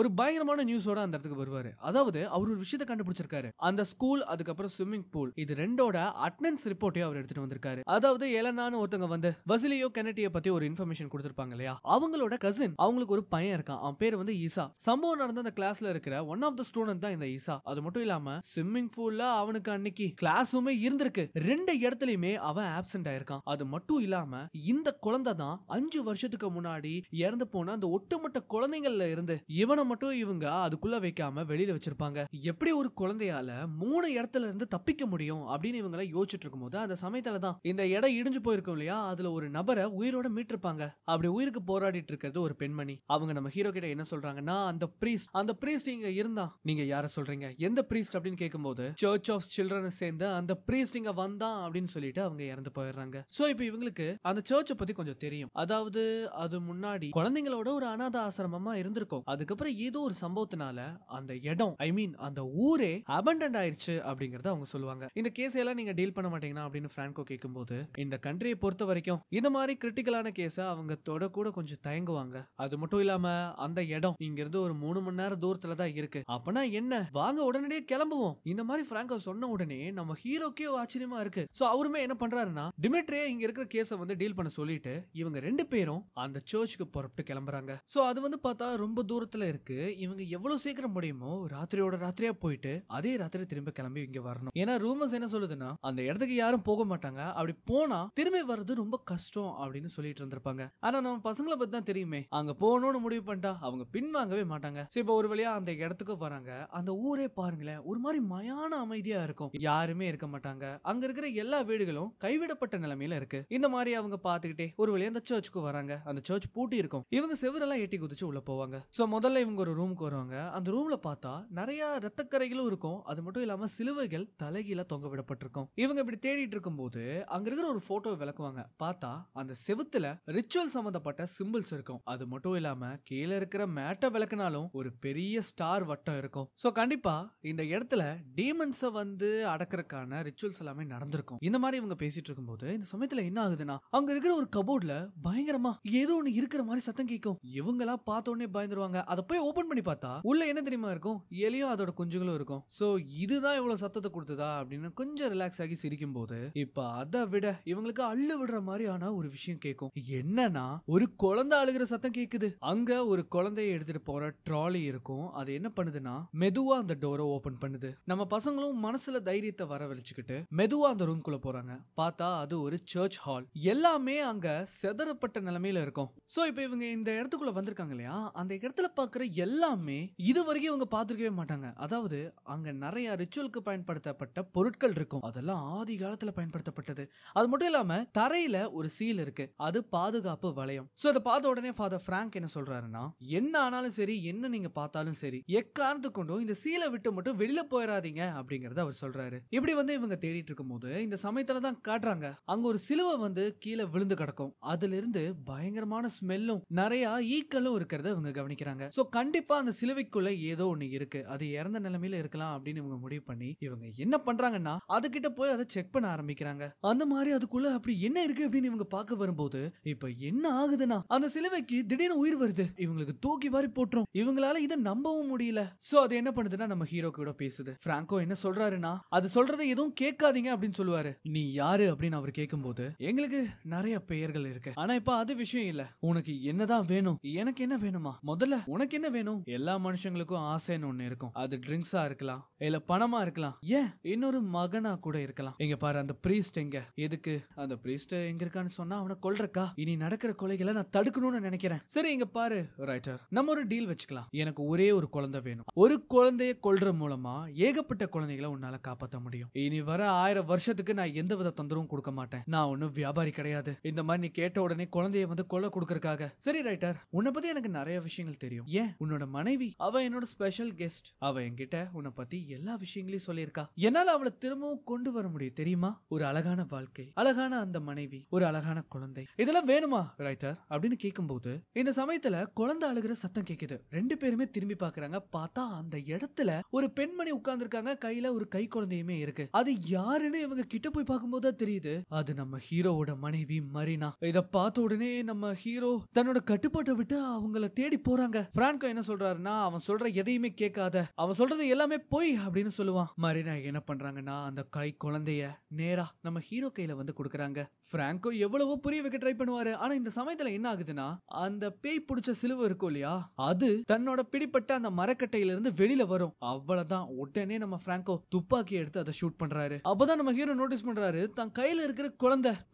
ஒரு பயங்கரமான நியூஸோட அந்த இடத்துக்கு வருவாரு. அதாவது அவர் ஒரு விஷயத்தை கண்டுபிடிச்சிருக்காரு. அந்த ஸ்கூல் அதுக்கப்புறம் ஸ்விம்மிங் பூல் இது ரெண்டோட அட்டெண்டன்ஸ் ரிப்போர்ட்டையும் அவர் எடுத்துட்டு வந்திருக்காரு. அதாவது எலனான்னு ஒருத்தங்க வந்து வசிலியோ கெனடியை பத்தி ஒரு இன்ஃபர்மேஷன் கொடுத்திருப்பாங்க இல்லையா, அவங்களோட கசின், அவங்களுக்கு ஒரு பையன் இருக்கான், அவன் பேர் வந்து ஈசா. சம்பவம் நடந்த அந்த கிளாஸ்ல இருக்கிற ஒன் ஆஃப் த ஸ்டூடெண்ட் தான் இந்த ஈசா. அது மட்டும் இல்லாம ஸ்விம்மிங் பூல்ல அவனுக்கு அன்னைக்கு கிளாஸுமே இருந்திருக்கு. ரெண்டு இடத்துலயுமே அவன் ஆப்சென்ட் ஆயிருக்கான். அது மட்டும் இல்லாம இந்த குழந்தை தான் 5 வருஷத்துக்கு முன்னாடி இறந்து போன அந்த ஒட்டுமொத்த குழந்தைங்கள்ல இருந்து இவனை மட்டும் இவங்க அதுக்குள்ள வைக்காம வெளியில வச்சிருப்பாங்க. எப்படி ஒரு குழந்தையால 3 இடத்துல இருந்து தப்பிக்க முடியும் அப்படின்னு இவங்கள யோசிச்சுட்டு இருக்கும்போது அந்த சமயத்துல தான் இந்த இடம் இடிஞ்சு போயிருக்கும் இல்லையா, அதுல ஒரு நபரை உயிரோட மீட்டிருப்பாங்க. அப்படி உயிருக்கு போராடிட்டு இருக்கிறது ஒரு பெண்மணி. அவங்க நம்ம ஹீரோ கிட்ட என்ன சொல்றாங்கன்னா அந்த பிரீஸ்ட் இங்க இருந்தா நீங்க யார சொல்றீங்க, எந்த பிரீஸ்ட் அப்படின்னு கேட்கும்போது சர்ச் ஆஃப் சில்ட்ரன் சேர்ந்த அந்த பிரீஸ்ட் இங்க வந்தான் அப்படின்னு சொல்லிட்டு அவங்க இறந்து போயிடுறாங்க. சோ இப்போ இவங்களுக்கு அந்த சர்ச்சை பத்தி கொஞ்சம் தெரியும். அதாவது அது முன்னாடி குழந்தைங்களோட ஒரு அனாத ஆசிரமமா இருந்திருக்கும். அதுக்கப்புறம் ஏதோ ஒரு சம்பவத்தினால அந்த இடம் அந்த ஊரே அபண்டன்ட் ஆயிருச்சு அப்படிங்கறத அவங்க சொல்லுவாங்க. இந்த கேஸ் எல்லாம் நீங்க டீல் பண்ண மாட்டீங்கன்னா அப்படின்னு பிரான்கோ கேட்கும்போது இந்த கண்ட்ரியை பொறுத்த வரைக்கும் இந்த மாதிரி கிரிட்டிக்கலான கேஸ அவங்க தொட கூட கொஞ்சம் தயங்குவாங்க. அது மட்டும் இல்லாம அந்த இடம் இங்க இருந்து ஒரு 3 மணி நேரம் தூரத்துல தான் இருக்கு. அப்பனா என்ன, வாங்க உடனடியே கிளம்புவோம். இந்த மாதிரி பிராங்கோ சொன்ன உடனே நம்ம ஹீரோக்கே ஆச்சரியமா இருக்கு. சோ அவருமே என்ன பண்றாருன்னா டிமிட்ரியே இங்க இருக்கிற கேஸ வந்து டீல் பண்ண சொல்லிட்டு இவங்க ரெண்டு பேரும் அந்த சர்ச்சுக்கு புறப்பட்டு கிளம்புறாங்க. சோ அது வந்து பார்த்தா ரொம்ப தூரத்துல இருக்கு. இவங்க எவ்வளவு சீக்கிரம் முடியுமோ ராத்திரியோட ராத்திரியா போயிட்டு அதே ராத்திரி திரும்ப கிளம்பி இங்க வரணும். ஏன்னா ரூமர்ஸ் என்ன சொல்லுதுன்னா அந்த இடத்துக்கு யாரும் போக மாட்டாங்க, அப்படி போனா திரும்பி வர்றது ரொம்ப கஷ்டம் அப்படின்னு சொல்லிட்டு இருந்திருப்பாங்க. ஆனா நம்ம பசங்களை பத்தி தான் தெரியுமே, அங்க போகணும்னு முடிவு பண்ணிட்டா அவங்க பின்வாங்கவே மாட்டாங்க. இப்ப ஒரு வழியா அந்த இடத்துக்கு வராங்க. அந்த ஊரே பாருங்களேன் ஒரு மாதிரி மயான அமைதியா இருக்கும், யாருமே இருக்க மாட்டாங்க. அங்க இருக்கிற எல்லா வீடுகளும் கைவிடப்பட்ட நிலைமையில இருக்கு. இந்த மாதிரி அவங்க பாத்துக்கிட்டே ஒரு வழியா அந்த சர்ச்சுக்கு வராங்க. அந்த சர்ச் பூட்டி இருக்கும். இவங்க செவரெல்லாம் எட்டி குதிச்சு உள்ள போவாங்க. சோ முதல்ல இவங்க ஒரு ரூமுக்கு வருவாங்க. அந்த ரூம்ல பார்த்தா நிறைய ரத்தக்கரைகளும் இருக்கும். அது மட்டும் இல்லாம சிலுவைகள் தலைகீழ தொங்க விடப்பட்டிருக்கும். இவங்க இப்படி தேடிட்டு இருக்கும்போது அங்க இருக்கிற ஒரு போட்டோ விளக்குவாங்க. பார்த்தா அந்த செவுத்துல ரிச்சுவல் சம்பந்தப்பட்ட சிம்பிள்ஸ் இருக்கும். அது மட்டும் இல்லாம கீழே இருக்கிற மேட்டை விளக்குனாலும் ஒரு பெரிய ஸ்டார் வட்டம் இருக்கும். சோ கண்டிப்பா இந்த இடத்துல டீமன்ஸை வந்து அடக்கிறதுக்கான ரிச்சுவல்ஸ் எல்லாமே நடந்திருக்கும். இந்த மாதிரி இவங்க பேசிட்டு இருக்கும்போது இந்த சமயத்துல என்ன ஆகுதுன்னா அங்க இருக்கிற ஒரு கபோர்ட்ல பயங்கரமா ஏதோ ஒண்ணு இருக்கிற மாதிரி சத்தம் கேட்கும். இவங்களா பார்த்த உடனே பயந்துருவாங்க. அதை போய் ஓபன் பண்ணி பார்த்தா உள்ள என்ன தெரியுமா இருக்கும், எலியும் அதோட குஞ்சுகளும் இருக்கும். சோ இதுதான் இவ்வளவு சத்தத்தை கொடுத்ததா அப்படின்னு கொஞ்சம் ரிலாக்ஸ் ஆகி சிரிக்கும் போது இப்ப அதை விட இவங்களுக்கு அள்ளு விடுற மாதிரியான ஒரு விஷயம் கேட்கும். என்னன்னா ஒரு குழந்தை அழுகிற சத்தம் கேக்குது. அங்க ஒரு குழந்தைய எடுத்துட்டு போற ட்ராலி இருக்கும். அது என்ன பண்ணுதுன்னா மெதுவா அந்த டோரை ஓபன் பண்ணுது. நம்ம பசங்களும் மனசுல தைரியத்தை வரவழைச்சுக்கிட்டு மெதுவா அந்த ரூம்குள்ள போறாங்க. பார்த்தா அது ஒரு சர்ச் ஹால். எல்லாமே அங்க செதறப்பட்ட நிலைமையில இருக்கும். சோ இப்ப இவங்க இந்த இடத்துக்குள்ள வந்திருக்காங்க இல்லையா, அந்த இடத்துல பாக்குற எல்லாமே இது வரைக்கும் இவங்க பாத்துருக்கவே மாட்டாங்க. அதாவது அங்க நிறைய ரிச்சுவலுக்கு பயன்படுத்தப்பட்ட பொருட்கள் இருக்கும். அதெல்லாம் ஆதி காலத்துல பயன்படுத்தப்பட்டது. அது மட்டும் இல்லாம தரையில ஒரு சீல் இருக்கு, அது பாதுகாப்பு வளையம். சோ அதை பார்த்த உடனே ஃபாதர் பிராங்க் என்ன சொல்றாருன்னா என்ன ஆனாலும் சரி, என்ன நீங்க பார்த்தாலும் சரி, எக்காரணத்து கொண்டும் இந்த சீலை விட்டு மட்டும் வெளியில போயிடாதீங்க அப்படிங்கறத அவர் சொல்றாரு. இப்படி வந்து இவங்க தேடிட்டு இருக்கும் போது இந்த சமயத்துல தான் காட்டுறாங்க அங்க ஒரு சிலுவை வந்து கீழே விழுந்து கிடக்கும். இருந்தாலும் அதுல இருந்து பயங்கரமான ஸ்மெல்லும் நிறைய ஈக்களும் இருக்கிறத இவங்க கவனிக்கிறாங்க. சோ கண்டிப்பா அந்த சிலுவைக்குள்ள ஏதோ ஒண்ணு இருக்கு, அது இறந்த நிலைமையில இருக்கலாம் அப்படின்னு இவங்க முடிவு பண்ணி இவங்க என்ன பண்றாங்கன்னா அதுகிட்ட போய் அதை செக் பண்ண ஆரம்பிக்கிறாங்க. அந்த மாதிரி அதுக்குள்ள அப்படி என்ன இருக்கு அப்படின்னு இவங்க பார்க்க வரும்போது இப்ப என்ன ஆகுதுன்னா அந்த சிலுவைக்கு திடீர்னு உயிர் வருது. இவங்களுக்கு தூக்கி வாரி போட்டுரும். இவங்களால இதை நம்பவும் முடியல. சோ அது என்ன பண்ணுதுன்னா நம்ம ஹீரோ கூட பேசுது. பிராங்கோ என்ன சொல்றாருன்னா அது சொல்றதை எதுவும் கேட்காதீங்க அப்படின்னு சொல்லுவாரு. நீ யாரு அப்படின்னு அவர் கேட்கும்போது எங்களுக்கு நிறைய பெயர்கள் இருக்கு, ஆனா இப்ப அது விஷயம் இல்ல. உனக்கு என்னதான் வேணும்? எனக்கு என்ன வேணுமா? முதல்ல உனக்கு என்ன வேணும்? எல்லா மனுஷங்களுக்கும் ஆசைன்னு ஒண்ணு இருக்கும். அது ட்ரிங்க்ஸா இருக்கலாம், இல்ல பணமா இருக்கலாம், ஏன் இன்னொரு மகனா கூட இருக்கலாம். இங்க பாரு அந்த பிரீஸ்ட் எங்க? எதுக்கு அந்த பிரீஸ்ட் எங்க இருக்கான்னு சொன்னா அவனை கொல்றக்கா? இனி நடக்கிற கொலைகளை நான் தடுக்கணும்னு நினைக்கிறேன். சரி இங்க பாரு ரைட்டர், நம்ம ஒரு டீல் வச்சுக்கலாம். எனக்கு ஒரே ஒரு குழந்தை வேணும். ஒரு குழந்தைய கொல்ற மூலமா ஏகப்பட்ட குழந்தைகளை உன்னால காப்பாற்ற முடியும். இனி வர 1000 வருஷத்துக்கு நான் எந்த வித தொந்தரவும் கொடுக்க மாட்டேன். நான் ஒன்னும் வியாபாரி கிடையாது. இந்த மாதிரி நீ கேட்ட உடனே குழந்தைய வந்து கொல்ல கொடுக்கறதுக்காக. சரி ரைட்டர், உன்னை பத்தி எனக்கு நிறைய விஷயங்கள் தெரியும். ஏன் உன்னோட மனைவி அவ என்னோட ஸ்பெஷல் கெஸ்ட். அவ என்கிட்ட உன்னை பத்தி எல்லா விஷயங்களையும் சொல்லியிருக்கா. என்னால அவளை திரும்பவும் கொண்டு வர முடியும் தெரியுமா? ஒரு அழகான வாழ்க்கை, அழகான அந்த மனைவி, ஒரு அழகான குழந்தை, இதெல்லாம் வேணுமா ரைட்டர் அப்படின்னு கேட்கும்போது இந்த சமயத்துல குழந்தை அழுகிற சத்தம் கேக்குது. 2 பேருமே திரும்பி பாக்குறாங்க. பார்த்தா அந்த இடத்துல ஒரு பெண்மணி உட்கார்ந்து இருக்காங்க. கையில ஒரு கை குழந்தையுமே இருக்கு. அது யாருன்னு இவங்க கிட்ட போய் பார்க்கும்போது தெரியுது அது நம்ம ஹீரோவோட மனைவி மரீனா. இத பார்த்த உடனே நம்ம ஹீரோ தன்னோட கட்டுப்பாட்டை விட்டு அவங்கள தேடி போறாங்க. பிராங்கோ என்ன சொல்றாருன்னா அவன் சொல்ற எதையுமே கேட்காத, அவன் சொல்றது எல்லாமே பொய் அப்படின்னு சொல்லுவான். மரீனா என்ன பண்றாங்கன்னா அந்த கை குழந்தைய நேரா நம்ம ஹீரோ கையில வந்து கொடுக்கறாங்க. பிராங்கோ எவ்வளவோ புரிய வைக்க ட்ரை பண்ணுவாரு. ஆனா இந்த சமயத்துல என்ன ஆகுதுன்னா அந்த பேய் பிடிச்ச சிலுவை இருக்கும் இல்லையா, அது தன்னோட பிடிப்பட்ட அந்த மரக்கட்டையில இருந்து வெளியில வரும். அவ்வளவுதான். உடனே நம்ம பிராங்கோ துப்பாக்கி எடுத்து அதை ஷூட் பண்றாரு. அப்பதான் நம்ம ஹீரோ நோட்டீஸ் பண்றாரு தன் கையில இருக்கிற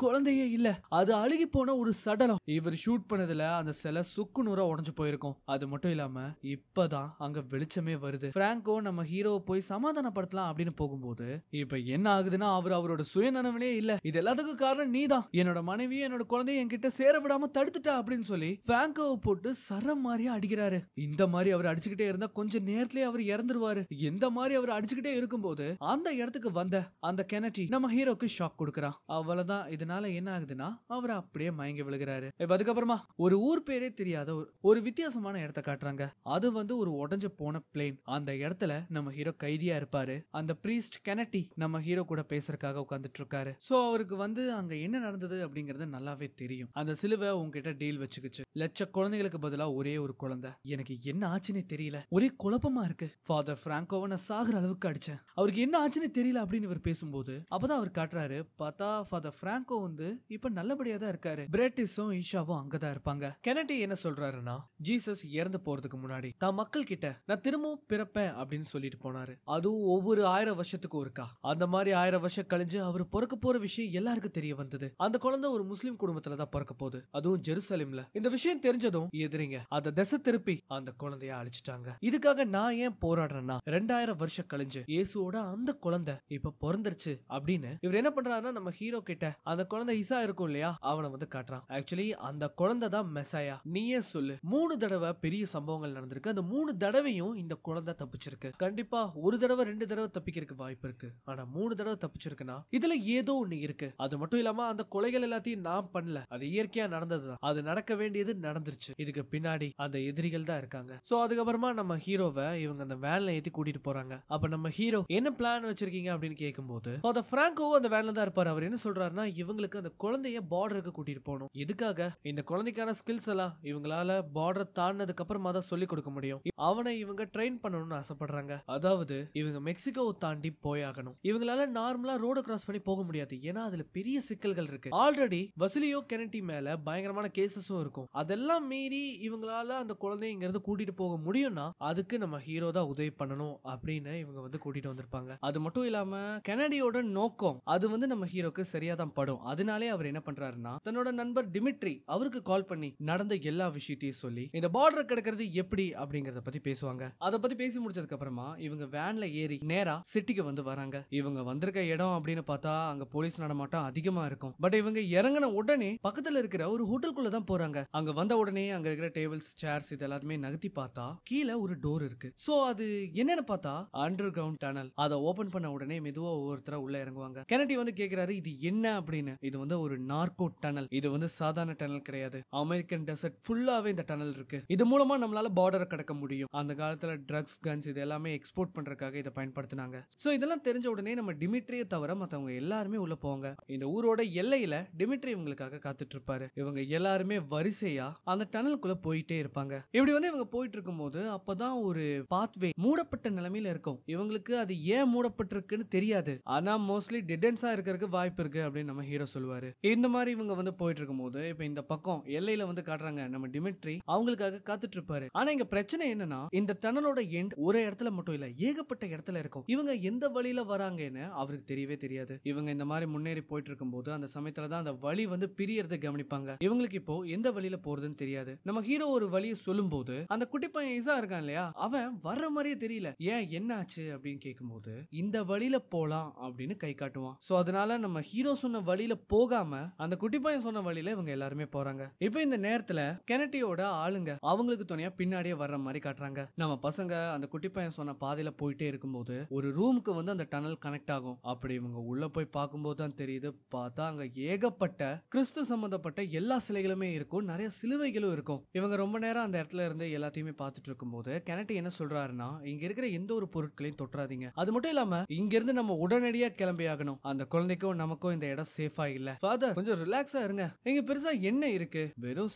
குழந்தையே இல்ல, அது அழுகி போன ஒரு சடலம். இவர் ஷூட் பண்ணதுல அந்த சிலை சுக்கு நூறா உடைஞ்சு போயிருக்கும். அது மட்டும் இல்லாம இப்பதான் அங்க வெளிச்சமே வருது. பிராங்கோ நம்ம ஹீரோவை போய் சமாதானப்படுத்தலாம் அப்படின்னு போகும்போது இப்ப என்ன ஆகுதுன்னா அவரோட சுயநனவிலே இல்ல, இது எல்லாத்துக்கும் காரணம் நீதான். என்னோட மனைவி என்னோட குழந்தைய என்கிட்ட சேர விடாம தடுத்துட்டா அப்படின்னு சொல்லி பிராங்கோவை போட்டு சரம் மாதிரியா அடிக்கிறாரு. இந்த மாதிரி அவர் அடிச்சுக்கிட்டே இருந்தா கொஞ்ச நேரத்திலேயே அவர் இறந்துருவாரு. எந்த மாதிரி அவர் அடிச்சுக்கிட்டே இருக்கும்போது அந்த இடத்துக்கு வந்த அந்த கெனடி நம்ம ஹீரோக்கு ஷாக் கொடுக்கறான். அவ்வளவுதான். இதனால என்ன ஆகுதுன்னா அவர் அப்படியே மயங்கி விழுகிறாரு. அதுக்கப்புறமா ஒரு ஊர் பேரே தெரியாத ஒரு வித்தியாசமான இடத்தை காட்டுறாங்க. அது வந்து ஒரு உடைஞ்சு போன பிளேன். அந்த இடத்துல நம்ம ஹீரோ கைதியா இருப்பாரு. அந்த பிரீஸ்ட் கெனடி நம்ம ஹீரோ கூட பேசுறதுக்காக உட்கார்ந்துட்டு இருக்காரு. சோ அவருக்கு வந்து அங்க என்ன நடந்தது அப்படிங்கறது நல்லாவே தெரியும். அந்த சிலுவை உங்ககிட்ட டீல் வச்சுக்கிச்சு. லட்ச குழந்தைகளுக்கு பதிலா ஒரே ஒரு குழந்தை. எனக்கு என்ன ஆச்சுன்னே தெரியல, ஒரே குழப்பமா இருக்கு. ஃபாதர் பிராங்கோவை நான் சாகுற அளவுக்கு அடிச்சேன், அவருக்கு என்ன ஆச்சுன்னு தெரியல அப்படின்னு இவர் பேசும்போது அப்பதான் அவர் காட்டுறாரு. பார்த்தா ஃபாதர் பிராங்கோ வந்து இப்ப நல்லபடியா தான் இருக்காரு. பிரெட்டிஸும் ஈஷாவும் அங்கதான் இருப்பாங்க. கெனடி என்ன சொல்றாருன்னா ஜீசஸ் இறந்து போறதுக்கு முன்னாடி தான் மக்கள் கிட்ட நான் திரும்பவும் பிறப்பேன் அப்படின்னு சொல்லிட்டு போனாரு. அதுவும் ஒவ்வொரு 1000 வருஷத்துக்கும் இருக்கா. அந்த மாதிரி 1000 வருஷம் கழிஞ்சு அவர் பிறக்க போற விஷயம் எல்லாருக்கும் தெரிய வந்தது. அந்த குழந்தை ஒரு முஸ்லிம் குடும்பத்துல தான் பிறக்க போகுது, அதுவும் ஜெருசலேம்ல. இந்த விஷயம் தெரிஞ்சதும் எதிரிங்க அதை திசை திருப்பி அந்த குழந்தைய அழிச்சிட்டாங்க. இதுக்காக நான் ஏன் போராடுறேன்னா 2000 வருஷம் கழிஞ்சு இயேசுவோட அந்த குழந்தை இப்ப பிறந்துருச்சு அப்படின்னு இவர் என்ன பண்றாருன்னா நம்ம ஹீரோ கிட்ட அந்த குழந்தை ஈசா இருக்கும் இல்லையா அவனை வந்து காட்டுறான். ஆக்சுவலி அந்த குழந்தை தான் மெசாயா. நீயே சொல்லு, 3 தடவை பெரிய சம்பவங்கள் நடந்திருக்கு. அந்த 3 தடவையும் இந்த குழந்தை தப்பிச்சிருக்கு. கண்டிப்பா ஒரு தடவை 2 தடவை தப்பிக்கிறதுக்கு வாய்ப்பு இருக்கு, ஆனா 3 தடவை தப்பிச்சிருக்குன்னா இதுல ஏதோ ஒண்ணு இருக்கு. அது மட்டும் இல்லாம அந்த கொலைகள் எல்லாத்தையும் நான் பண்ணல, அது இயற்கையா நடந்ததுதான். அது நடக்க வேண்டியது நடந்துருச்சு. இதுக்கு பின்னாடி அந்த எதிரிகள் தான் இருக்காங்க. சோ அதுக்கப்புறமா நம்ம ஹீரோவை இவங்க அந்த வேன்ல ஏத்தி கூட்டிட்டு போறாங்க. அப்ப நம்ம ஹீரோ என்ன பிளான் வச்சிருக்கீங்க அப்படின்னு கேட்கும்போது ஃபாதர் பிராங்கோ அந்த வேன்ல தான் இருப்பாரு. அவர் என்ன சொல்றாருன்னா இவங்களுக்கு அந்த குழந்தைய பார்டருக்கு கூட்டிட்டு போகணும். எதுக்காக? இந்த குழந்தைக்கான ஸ்கில்ஸ் எல்லாம் இவங்களால பார்டர் தாண்டினதுக்கு அப்புறமா தான் சொல்லி கொடுக்க முடியும். அவனை இவங்க ட்ரெயின் பண்ணணும்னு ஆசைப்படுறாங்க. அதாவது இவங்க மெக்சிகோ தாண்டி போயாகணும். இவங்களால நார்மலா ரோடு கிராஸ் பண்ணி போக முடியாது, ஏன்னா அதுல பெரிய சிக்கல்கள் இருக்கு. ஆல்ரெடி வசிலியோ கெனடி மேல பயங்கரமான கேசஸும் இருக்கும். அதெல்லாம் மீறி இவங்களால அந்த குழந்தைங்கிறது கூட்டிட்டு போக முடியும்னா அதுக்கு நம்ம ஹீரோ தான் உதவி பண்ணணும் அப்படின்னு இவங்க வந்து கூட்டிட்டு வந்திருப்பாங்க. அது மட்டும் இல்லாம கெனடியோட நோக்கம் அது வந்து நம்ம ஹீரோக்கு சரியா தான் படும். அதனாலே அவர் என்ன பண்றாருன்னா தன்னோட நண்பர் டிமிட்ரி அவருக்கு கால் பண்ணி நடந்த எல்லா விஷயத்தையும் சொல்லி இந்த பார்டர் கிடக்கிறது எப்படி அப்படிங்கறத பத்தி பேசுவாங்க. அதை பத்தி பேசி முடிச்சதுக்கு அப்புறமா இவங்க வேன்ல ஏறி நேரா சிட்டிக்கு வந்து வராங்க. இவங்க வந்திருக்க இடம் அப்படின்னு பார்த்தா அங்க போலீஸ் நடமாட்டம் அதிகமா இருக்கும். பட் இவங்க இறங்கின உடனே பக்கத்துல இருக்கிற ஒரு ஹோட்டலுக்குள்ள தான் போறாங்க. அங்க வந்த உடனே அங்க இருக்கிற டேபிள்ஸ் சேர்ஸ் இது எல்லாத்தையுமே நகர்த்தி பார்த்தா கீழே ஒரு டோர் இருக்கு. சோ அது என்னன்னு பார்த்தா அண்டர் கிரவுண்ட் டனல். அதை ஓபன் பண்ண உடனே மெதுவா ஒவ்வொருத்தரா உள்ள இறங்குவாங்க. கெனடி வந்து கேக்குறாரு இது என்ன அப்படின்னு. இது வந்து ஒரு நார்கோ டனல். இது வந்து சாதாரண டனல் கிடையாது. அமெரிக்கன் டெசர்ட் ஃபுல்லாவே இந்த டனல் இருக்கு. இது மூலமா நம்மளால பார்டரை கடக்க முடியும். அந்த காலத்துல ட்ரக்ஸ், கன்ஸ் இது எல்லாமே எக்ஸ்போர்ட் பண்றதுக்காக இதை பயன்படுத்தினாங்க. சோ இதெல்லாம் தெரிஞ்ச உடனே நம்ம டிமிட்ரியை தவிர மத்தவங்க எல்லாருமே உள்ள போவாங்க. இந்த ஊரோட எல்லையில டிமிட்ரி இவங்களுக்காக காத்துட்டு இருப்பாரு. இவங்க எல்லாருமே வரிசையா அந்த டனலுக்குள்ள போயிட்டே இருப்பாங்க. இப்படி வந்து இவங்க போயிட்டு இருக்கும்போது அப்பதான் ஒரு பாத்வே மூடப்பட்ட நிலைமையில இருக்கும். இவங்களுக்கு அது ஏன் மூடப்பட்டிருக்குன்னு தெரியாது. ஆனா மோஸ்ட்லி டெடென்ஸா இருக்கிறதுக்கு வாய்ப்பு இருக்கு அப்படின்னு நம்ம ஹீரோ சொல்லுவாரு. இந்த மாதிரி இவங்க வந்து போயிட்டு இருக்கும்போது இப்ப இந்த பக்கம் எல்லையில வந்து காட்டுறாங்க நம்ம டிமிட்ரி அவங்களுக்காக காத்துட்டு இருப்பாரு. ஆனா இங்க பிரச்சனை என்னன்னா இந்த டனலோட எண்ட் ஒரு இடத்துல மட்டும் இல்ல, ஏகப்பட்ட இடத்துல இருக்கும். இவங்க எந்த வழியில வராங்கன்னு அவருக்கு தெரியவே தெரியாது. இவங்க இந்த மாதிரி முன்னேறி போயிட்டு இருக்கும்போது அந்த சமயத்துல தான் அந்த வழி வந்து பிரியறதை கவனிப்பாங்க. இவங்களுக்கு இப்போ எந்த வழியில போறதுன்னு தெரியாது. நம்ம ஹீரோ ஒரு வழியை சொல்லும் போது அந்த குட்டி பையன் இசா இருக்கான் இல்லையா, அவன் வர்ற மாதிரியே தெரியல. ஏன் என்ன ஆச்சு அப்படின்னு கேட்கும்போது இந்த வழியில போலாம் அப்படின்னு கை காட்டுவான். சோ அதனால நம்ம ஹீரோ சொன்ன வழியில போகாம அந்த குட்டி பையன் சொன்ன வழியில இவங்க எல்லாருமே போறாங்க. இப்போ இந்த நேரத்துல கெனட்டியோட ஆளுங்க அவங்களுக்கு துணையா பின்னாடியே வர்ற மாதிரி காட்டுறாங்க. நம்ம பசங்க அந்த குட்டி பையன் சொன்ன பாதையில போயிட்டே இருக்கும்போது ஒரு ரூமுக்கு வந்து அந்த டனல் கனெக்ட் ஆகும். அப்படி இவங்க உள்ள போய் பார்க்கும்போது தான் தெரியுது. பார்த்தா அங்க ஏகப்பட்ட கிறிஸ்து சம்பந்தப்பட்ட எல்லா சிலைகளுமே இருக்கும், நிறைய சிலுவைகளும் இருக்கும். இவங்க ரொம்ப நேரம் அந்த இடத்துல இருந்து எல்லாத்தையுமே பார்த்துட்டு இருக்கும்போது கெனட்டி என்ன சொல்றாருன்னா, இங்க இருக்கிற எந்த ஒரு பொருட்களையும் தொட்டுறாதீங்க. அது மட்டும் இல்லாம இங்க இருந்து நம்ம உடனடியா கிளம்பி ஆகணும். அந்த குழந்தைக்கும் நமக்கும் இந்த இடம் சேஃபா இல்ல. ஃபாதர் கொஞ்சம் ரிலாக்ஸா இருங்க. இங்க பெருசா என்ன இருக்கு, வெறும்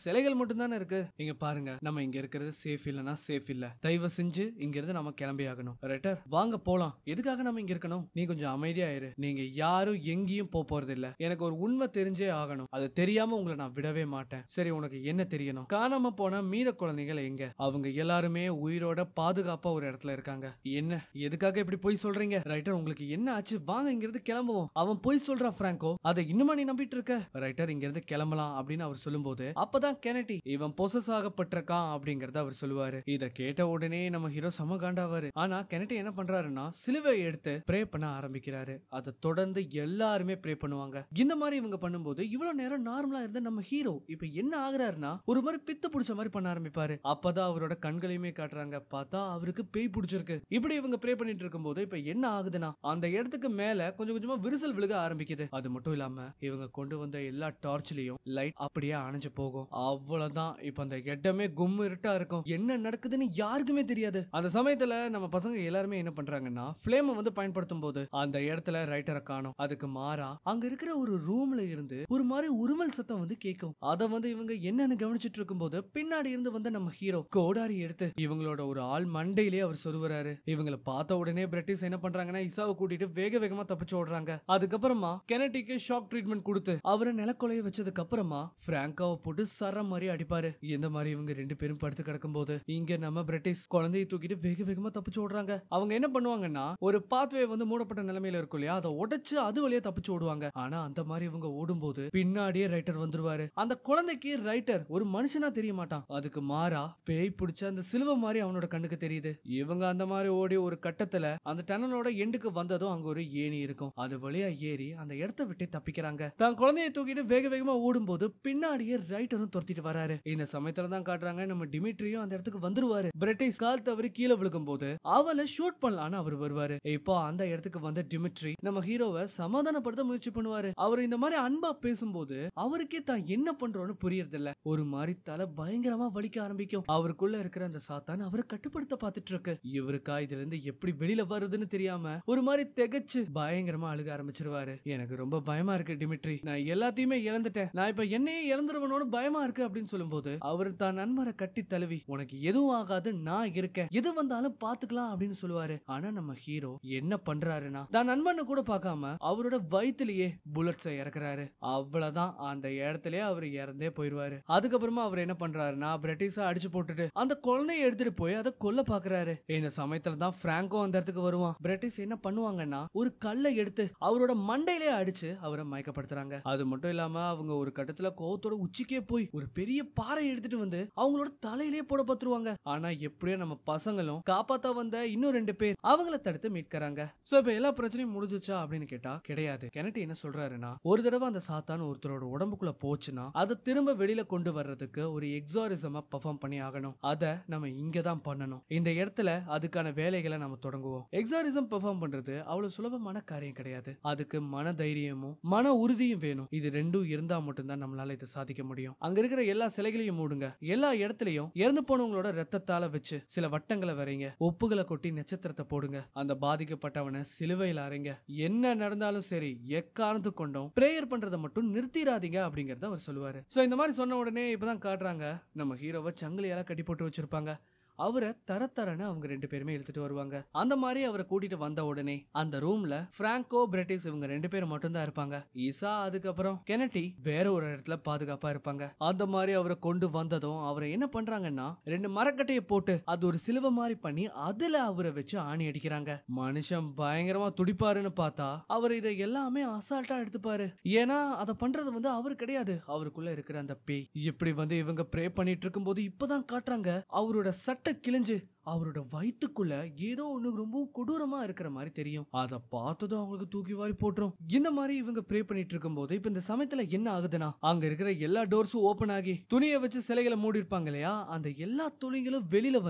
சிலைகள் மட்டும் தானே இருக்கு. இங்க பாருங்க, நம்ம இங்க இருக்கிறது சேஃப் இல்லனா சேஃப் இல்ல. தயவு செஞ்சு இங்க இருந்து நம்ம கிளம்பி ஆகணும். ரைட்டர் வாங்க போலாம். எதுக்காக நம்ம இங்க இருக்கணும்? நீ கொஞ்சம் அமைதியா இரு. நீங்க யாரும் எங்கேயும் போறது இல்ல. எனக்கு ஒரு உண்மை தெரிஞ்சே ஆகணும். அது தெரியாம உங்களை நான் விடவே மாட்டேன். சரி உனக்கு என்ன தெரியணும்? காணாம போன மீத குழந்தைகள் எங்க? அவங்க எல்லாருமே உயிரோட பாதுகாப்பா ஒரு இடத்துல இருக்காங்க. என்ன எதுக்காக இப்படி போய் சொல்றீங்க? ரைட்டர் உங்களுக்கு என்ன ஆச்சு? வாங்க இங்க இருந்து கிளம்புவோம். அவன் போய் சொல்றான் பிராங்கோ, அதை இன்னுமா நீ நம்பிட்டு இருக்க? ரைட்டர் இங்க இருந்து கிளம்பலாம் அப்படின்னு அவர் சொல்லும்போது அப்பதான் கெனட்டி இவன் பொசஸ் ஆகப்பட்டிருக்கான் அப்படிங்கறத அவர் சொல்லுவாரு. இத கேட்ட உடனே நம்ம ஹீரோ செம காண்டாவாரு. ஆனா கெனட்டி என்ன பண்றாருன்னா சிலுவை எடுத்து ப்ரே பண்ண ஆரம்பிக்கிறாரு. அதை தொடர்ந்து எல்லாருமே ப்ரே பண்ணுவாங்க. இந்த மாதிரி இவங்க பண்ணும்போது இவ்வளவு நேரம் நார்மலா இருந்த நம்ம ஹீரோ இப்ப என்ன ஆகுறாருன்னா ஒரு மாதிரி பித்து பிடிச்ச மாதிரி பண்ண ஆரம்பிப்பாரு. அப்பதான் அவரோட கண்களையுமே காட்டுறாங்க. பார்த்தா அவருக்கு பேய் பிடிச்சிருக்கு. இப்படி இவங்க ப்ரே பண்ணிட்டு இருக்கும்போது இப்ப என்ன ஆகுதுன்னா அந்த இடத்துக்கு மேல கொஞ்சம் கொஞ்சமா விரிசல் விழுக ஆரம்பிக்குது. அது மட்டும் இல்லாம இவங்க கொண்டு வந்த எல்லா டார்ச்லயும் லைட் அப்படியே அணைஞ்சு போகும். அவ்வளவுதான். இப்ப அந்த இடமே கும்மு இருட்டா இருக்கும். என்ன நடக்குதுன்னு யாருக்குமே தெரியாது. அந்த சமயத்துல நம்ம பசங்க எல்லாருமே என்ன பண்றாங்கன்னா ஃப்ளேமை வந்து பயன்படுத்தும் போது அந்த இடத்துல ரைட்டரை காணோம். அதுக்கு மாறா அங்க இருக்கிற ஒரு ரூம்ல இருந்து ஒரு மாதிரி உருமல் சத்தம் வந்து கேட்கும். அத வந்து இவங்க என்னன்னு கவனிச்சிட்டு இருக்கும்போது பின்னாடி இருந்து வந்து நம்ம ஹீரோ கோடாரி எடுத்து இவங்களோட ஒரு ஆள் மண்டையிலே அவர் சொருவராரு. இவங்களை பார்த்த உடனே பிரிட்டிஷ் என்ன பண்றாங்கன்னா இசாவை கூட்டிட்டு வேக வேகமா தப்பிச்சு ஓடுறாங்க. அதுக்கப்புறமா கெனட்டிக்கு ஷாக் ட்ரீட்மெண்ட் கொடுத்து அவரை நிலக்கொலைய வச்சதுக்கு அப்புறமா பிராங்கோவை போட்டு சரம் மாதிரி அடிப்பாரு. இந்த மாதிரி இவங்க ரெண்டு பேரும் படுத்து கிடக்கும் போது இங்க நம்ம பிரிட்டிஷ் குழந்தையை தூக்கிட்டு வேக வேகமா தப்பிச்சு ஓடுறாங்க. அவங்க என்ன பண்ணுவாங்கன்னா ஒரு பாத்வே வந்து மூடப்பட்ட நிலைமையில இருக்கும் இல்லையா, அதை உடைச்சு அது வழியா தப்பிச்சு ஓடுவாங்க. ஆனா அந்த மாதிரி இவங்க ஓடும்போது பின்னாடியே ரைட்டர் வந்துருவாரு. அந்த குழந்தைக்கு ரைட்டர் ஒரு மனுஷனா தெரிய மாட்டான். அதுக்கு மாறா பேய் பிடிச்ச அந்த சிலுவை மாதிரி அவனோட கண்ணுக்கு தெரியுது. இவங்க அந்த மாதிரி ஓடி ஒரு கட்டத்துல அந்த டனலோட எண்டுக்கு வந்ததும் அங்க ஒரு ஏணி இருக்கும். அது வழியா ஏறி அந்த இடத்தை விட்டு தப்பிக்கிறாங்க. தான் குழந்தையை தூக்கிட்டு வேக வேகமா ஓடும்போது பின்னாடியே ரைட்டரும் துரத்திட்டு வராரு. இந்த சமயத்துல தான் காட்டுறாங்க நம்ம டிமிட்ரியும் அந்த இடத்துக்கு வந்துருவாரு. பிரிட்டிஷ் கால் தவறி கீழே விழுகும் போது அவளை ஷூட் பண்ணலான்னு அவர் வருவாரு. இப்போ அந்த இடத்துக்கு வந்த டிமிட்ரி நம்ம ஹீரோவை சமாதானப்படுத்த முயற்சி பண்ணுவாரு. அவர் இந்த மாதிரி அன்பா பேசும்போது அவருக்கே தான் என்ன பண்றோம்னு புரியறது இல்ல. ஒரு மாதிரி தலை பயங்கரமா வலிக்க ஆரம்பிக்கும். அவருக்குள்ள இருக்கிற அந்த சாத்தான் அவரை கட்டுப்படுத்த பார்த்துட்டு இருக்கு. இவருக்கா இதுல இருந்து எப்படி வெளியில வருதுன்னு தெரியாம ஒரு மாதிரி திகைச்சு பயங்கரமா அழுக ஆரம்பிச்சிருவாரு. எனக்கு ரொம்ப பயமா இருக்கு டிமிட்ரி, நான் எல்லாத்தையுமே இழந்துட்டேன். நான் இப்ப என்னையே இழந்துருவனோன்னு பயமா இருக்கு அப்படின்னு சொல்லும்போது அவர் தான் நண்பரை கட்டி தழுவி உனக்கு எதுவும் ஆகாது, நான் இருக்கேன், எது வந்தாலும் பாத்துக்கலாம் அப்படின்னு சொல்லுவாரு. ஆனா நம்ம ஹீரோ என்ன பண்றாருன்னா தான் நண்பனை கூட பார்க்காம அவரோட வயிற்றுலயே புல்லட்ஸை இறக்குறாரு. அவ்வளவுதான், அந்த இடத்துலயே அவர் இறந்தே போயிருவாரு. அதுக்கப்புறமா அவர் என்ன பண்றாருன்னா பிரிட்டிஷா அடிச்சு போட்டுட்டு அந்த குழந்தைய எடுத்துட்டு போய் அதை கொல்ல பாக்குறாரு. இந்த சமயத்துல தான் பிராங்கோ அந்த இடத்துக்கு வருவான். பிரிட்டிஷ் என்ன பண்ணுவாங்கன்னா ஒரு கல்லை எடுத்து அவரோட மண்டையிலே அடிச்சு அவரை மயக்கப்படுத்துறாங்க. அது மட்டும் இல்லாம அவங்க ஒரு கட்டத்துல கோவத்தோட உச்சிக்கே போய் ஒரு பெரிய பாறை எடுத்துட்டு வந்து அவங்களோட தலையிலே போட பத்துருவாங்க. ஆனா எப்படியோ நம்ம பசங்களும் காப்பாத்த வந்த இன்னும் 2 பேர் அவங்கள தடுத்து மீட்கறாங்க. சோ இப்ப எல்லா பிரச்சனையும் முடிஞ்சுச்சா அப்படின்னு கேட்டா கிடையாது. கெனட்டி என்ன சொல்றாருன்னா ஒரு தடவை அந்த சாத்தான் ஒருத்தரோட உடம்புக்குள்ள போச்சுன்னா அதை திரும்ப வெளியில கொண்டு வர்றதுக்கு ஒரு எக்ஸாரிசமா பெர்ஃபார்ம் பண்ணி ஆகணும். அதை நம்ம இங்க தான் பண்ணணும். இந்த இடத்துல அதுக்கான வேலைகளை நம்ம தொடங்குவோம். எக்ஸாரிசம் பெர்ஃபார்ம் பண்றது அவ்வளவு சுலபமான காரியம் கிடையாது. அதுக்கு மன தைரியமும் மன உறுதியும் வேணும். இது ரெண்டும் நடு இருந்தா மட்டும்தான் நம்மளால இதை சாதிக்க முடியும். அங்க இருக்கிற எல்லா சிலைகளையும் மூடுங்க, எல்லா இடத்துலயும் இறந்து போனவங்களோட ரத்தத்தால வச்சு சில வட்டங்களை வரைங்க, உப்புகளை கொட்டி நட்சத்திரத்தை போடுங்க, அந்த பாதிக்கப்பட்டவனை சிலுவையில் அறைங்க. என்ன நடந்தாலும் சரி எக்காரணத்து கொண்டும் பிரேயர் பண்றதை மட்டும் நிறுத்திடாதீங்க அப்படிங்கறத அவர் சொல்லுவாரு. சோ இந்த மாதிரி சொன்ன உடனே இப்பதான் காட்டுறாங்க நம்ம ஹீரோவை சங்கிலியால கட்டி போட்டு வச்சிருப்பாங்க. அவரை தரத்தரன்னு அவங்க 2 பேருமே இழுத்துட்டு வருவாங்க. அந்த மாதிரி அவரை கூட்டிட்டு வந்த உடனே அந்த ரூம்ல பிராங்கோ பிரிட்டிஷ் இவங்க 2 பேரும் மட்டும் தான் இருப்பாங்க. ஈசா அதுக்கப்புறம் கெனடி வேற ஒரு இடத்துல பாதுகாப்பா இருப்பாங்க. அந்த மாதிரி அவரை கொண்டு வந்ததும் அவரை என்ன பண்றாங்கன்னா 2 மரக்கட்டையை போட்டு அது ஒரு சிலுவை மாதிரி பண்ணி அதுல அவரை வச்சு ஆணி அடிக்கிறாங்க. மனுஷன் பயங்கரமா துடிப்பாருன்னு பார்த்தா அவர் இதை எல்லாமே அசால்ட்டா எடுத்துப்பாரு. ஏன்னா அதை பண்றது அவரு கிடையாது, அவருக்குள்ள இருக்கிற அந்த பேய். இப்படி இவங்க ப்ரே பண்ணிட்டு இருக்கும் போது இப்பதான் காட்டுறாங்க அவரோட சட்டை கிழிஞ்சு அவரோட வயிற்றுக்குள்ள ஏதோ ஒண்ணு ரொம்ப கொடூரமா இருக்கிற மாதிரி தெரியும். அதை பார்த்ததும் அவங்களுக்கு தூக்கி வாரி போட்டுரும். இந்த மாதிரி இவங்க ப்ரே பண்ணிட்டு இருக்கும் போது இப்ப இந்த சமயத்துல என்ன ஆகுதுன்னா அங்க இருக்கிற எல்லா டோர்ஸும் ஓபன் ஆகி துணியை வச்சு சிலைகளை மூடி இருப்பாங்க இல்லையா, அந்த எல்லா துணிகளும் வெளியில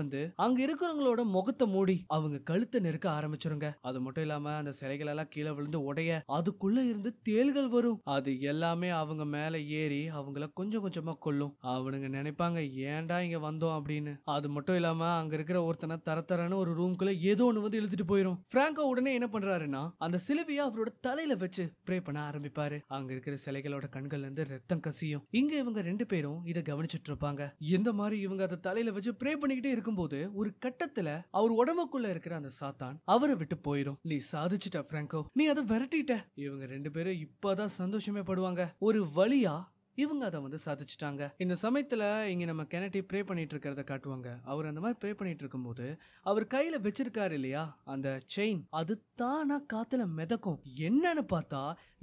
அங்க இருக்கிறவங்களோட முகத்தை மூடி அவங்க கழுத்தை நெருக்க ஆரம்பிச்சிருங்க. அது மட்டும் இல்லாம அந்த சிலைகள் எல்லாம் கீழே விழுந்து உடைய அதுக்குள்ள இருந்து தேள்கள் வரும். அது எல்லாமே அவங்க மேல ஏறி அவங்கள கொஞ்சம் கொஞ்சமா கொல்லும். அவனுங்க நினைப்பாங்க ஏன்டா இங்க வந்தோம் அப்படின்னு. அது மட்டும் இல்லாம அங்க இருக்கிற ஒருத்தனை தரத்தரான ஒரு ரூம்குள்ள ஏதோ ஒண்ணு இழுத்துட்டு போயிரும். பிராங்கோ உடனே என்ன பண்றாருன்னா அந்த சிலுவையை அவரோட தலையில வச்சு ப்ரே பண்ண ஆரம்பிப்பாரு. அங்க இருக்கிற சிலைகளோட கண்கள்ல இருந்து ரத்தம் கசியும். இங்க இவங்க 2 பேரும் இதை கவனிச்சுட்டு இருப்பாங்க. இந்த மாதிரி இவங்க அதை தலையில வச்சு ப்ரே பண்ணிக்கிட்டே இருக்கும்போது ஒரு கட்டத்துல அவர் உடம்புக்குள்ள இருக்கிற அந்த சாத்தான் அவரை விட்டு போயிரும். நீ சாதிச்சுட்ட பிராங்கோ, நீ அதை விரட்டிட்ட. இவங்க 2 பேரும் இப்பதான் சந்தோஷமே படுவாங்க. ஒரு வழியா இவங்க அதை சாதிச்சுட்டாங்க. இந்த சமயத்துல இங்க நம்ம கெனடி ப்ரே பண்ணிட்டு இருக்கிறத காட்டுவாங்க. அவர் அந்த மாதிரி ப்ரே பண்ணிட்டு இருக்கும்போது அவர் கையில வச்சிருக்காரு இல்லையா அந்த செயின், அது தானா காத்துல மிதக்கும். என்னன்னு பார்த்தா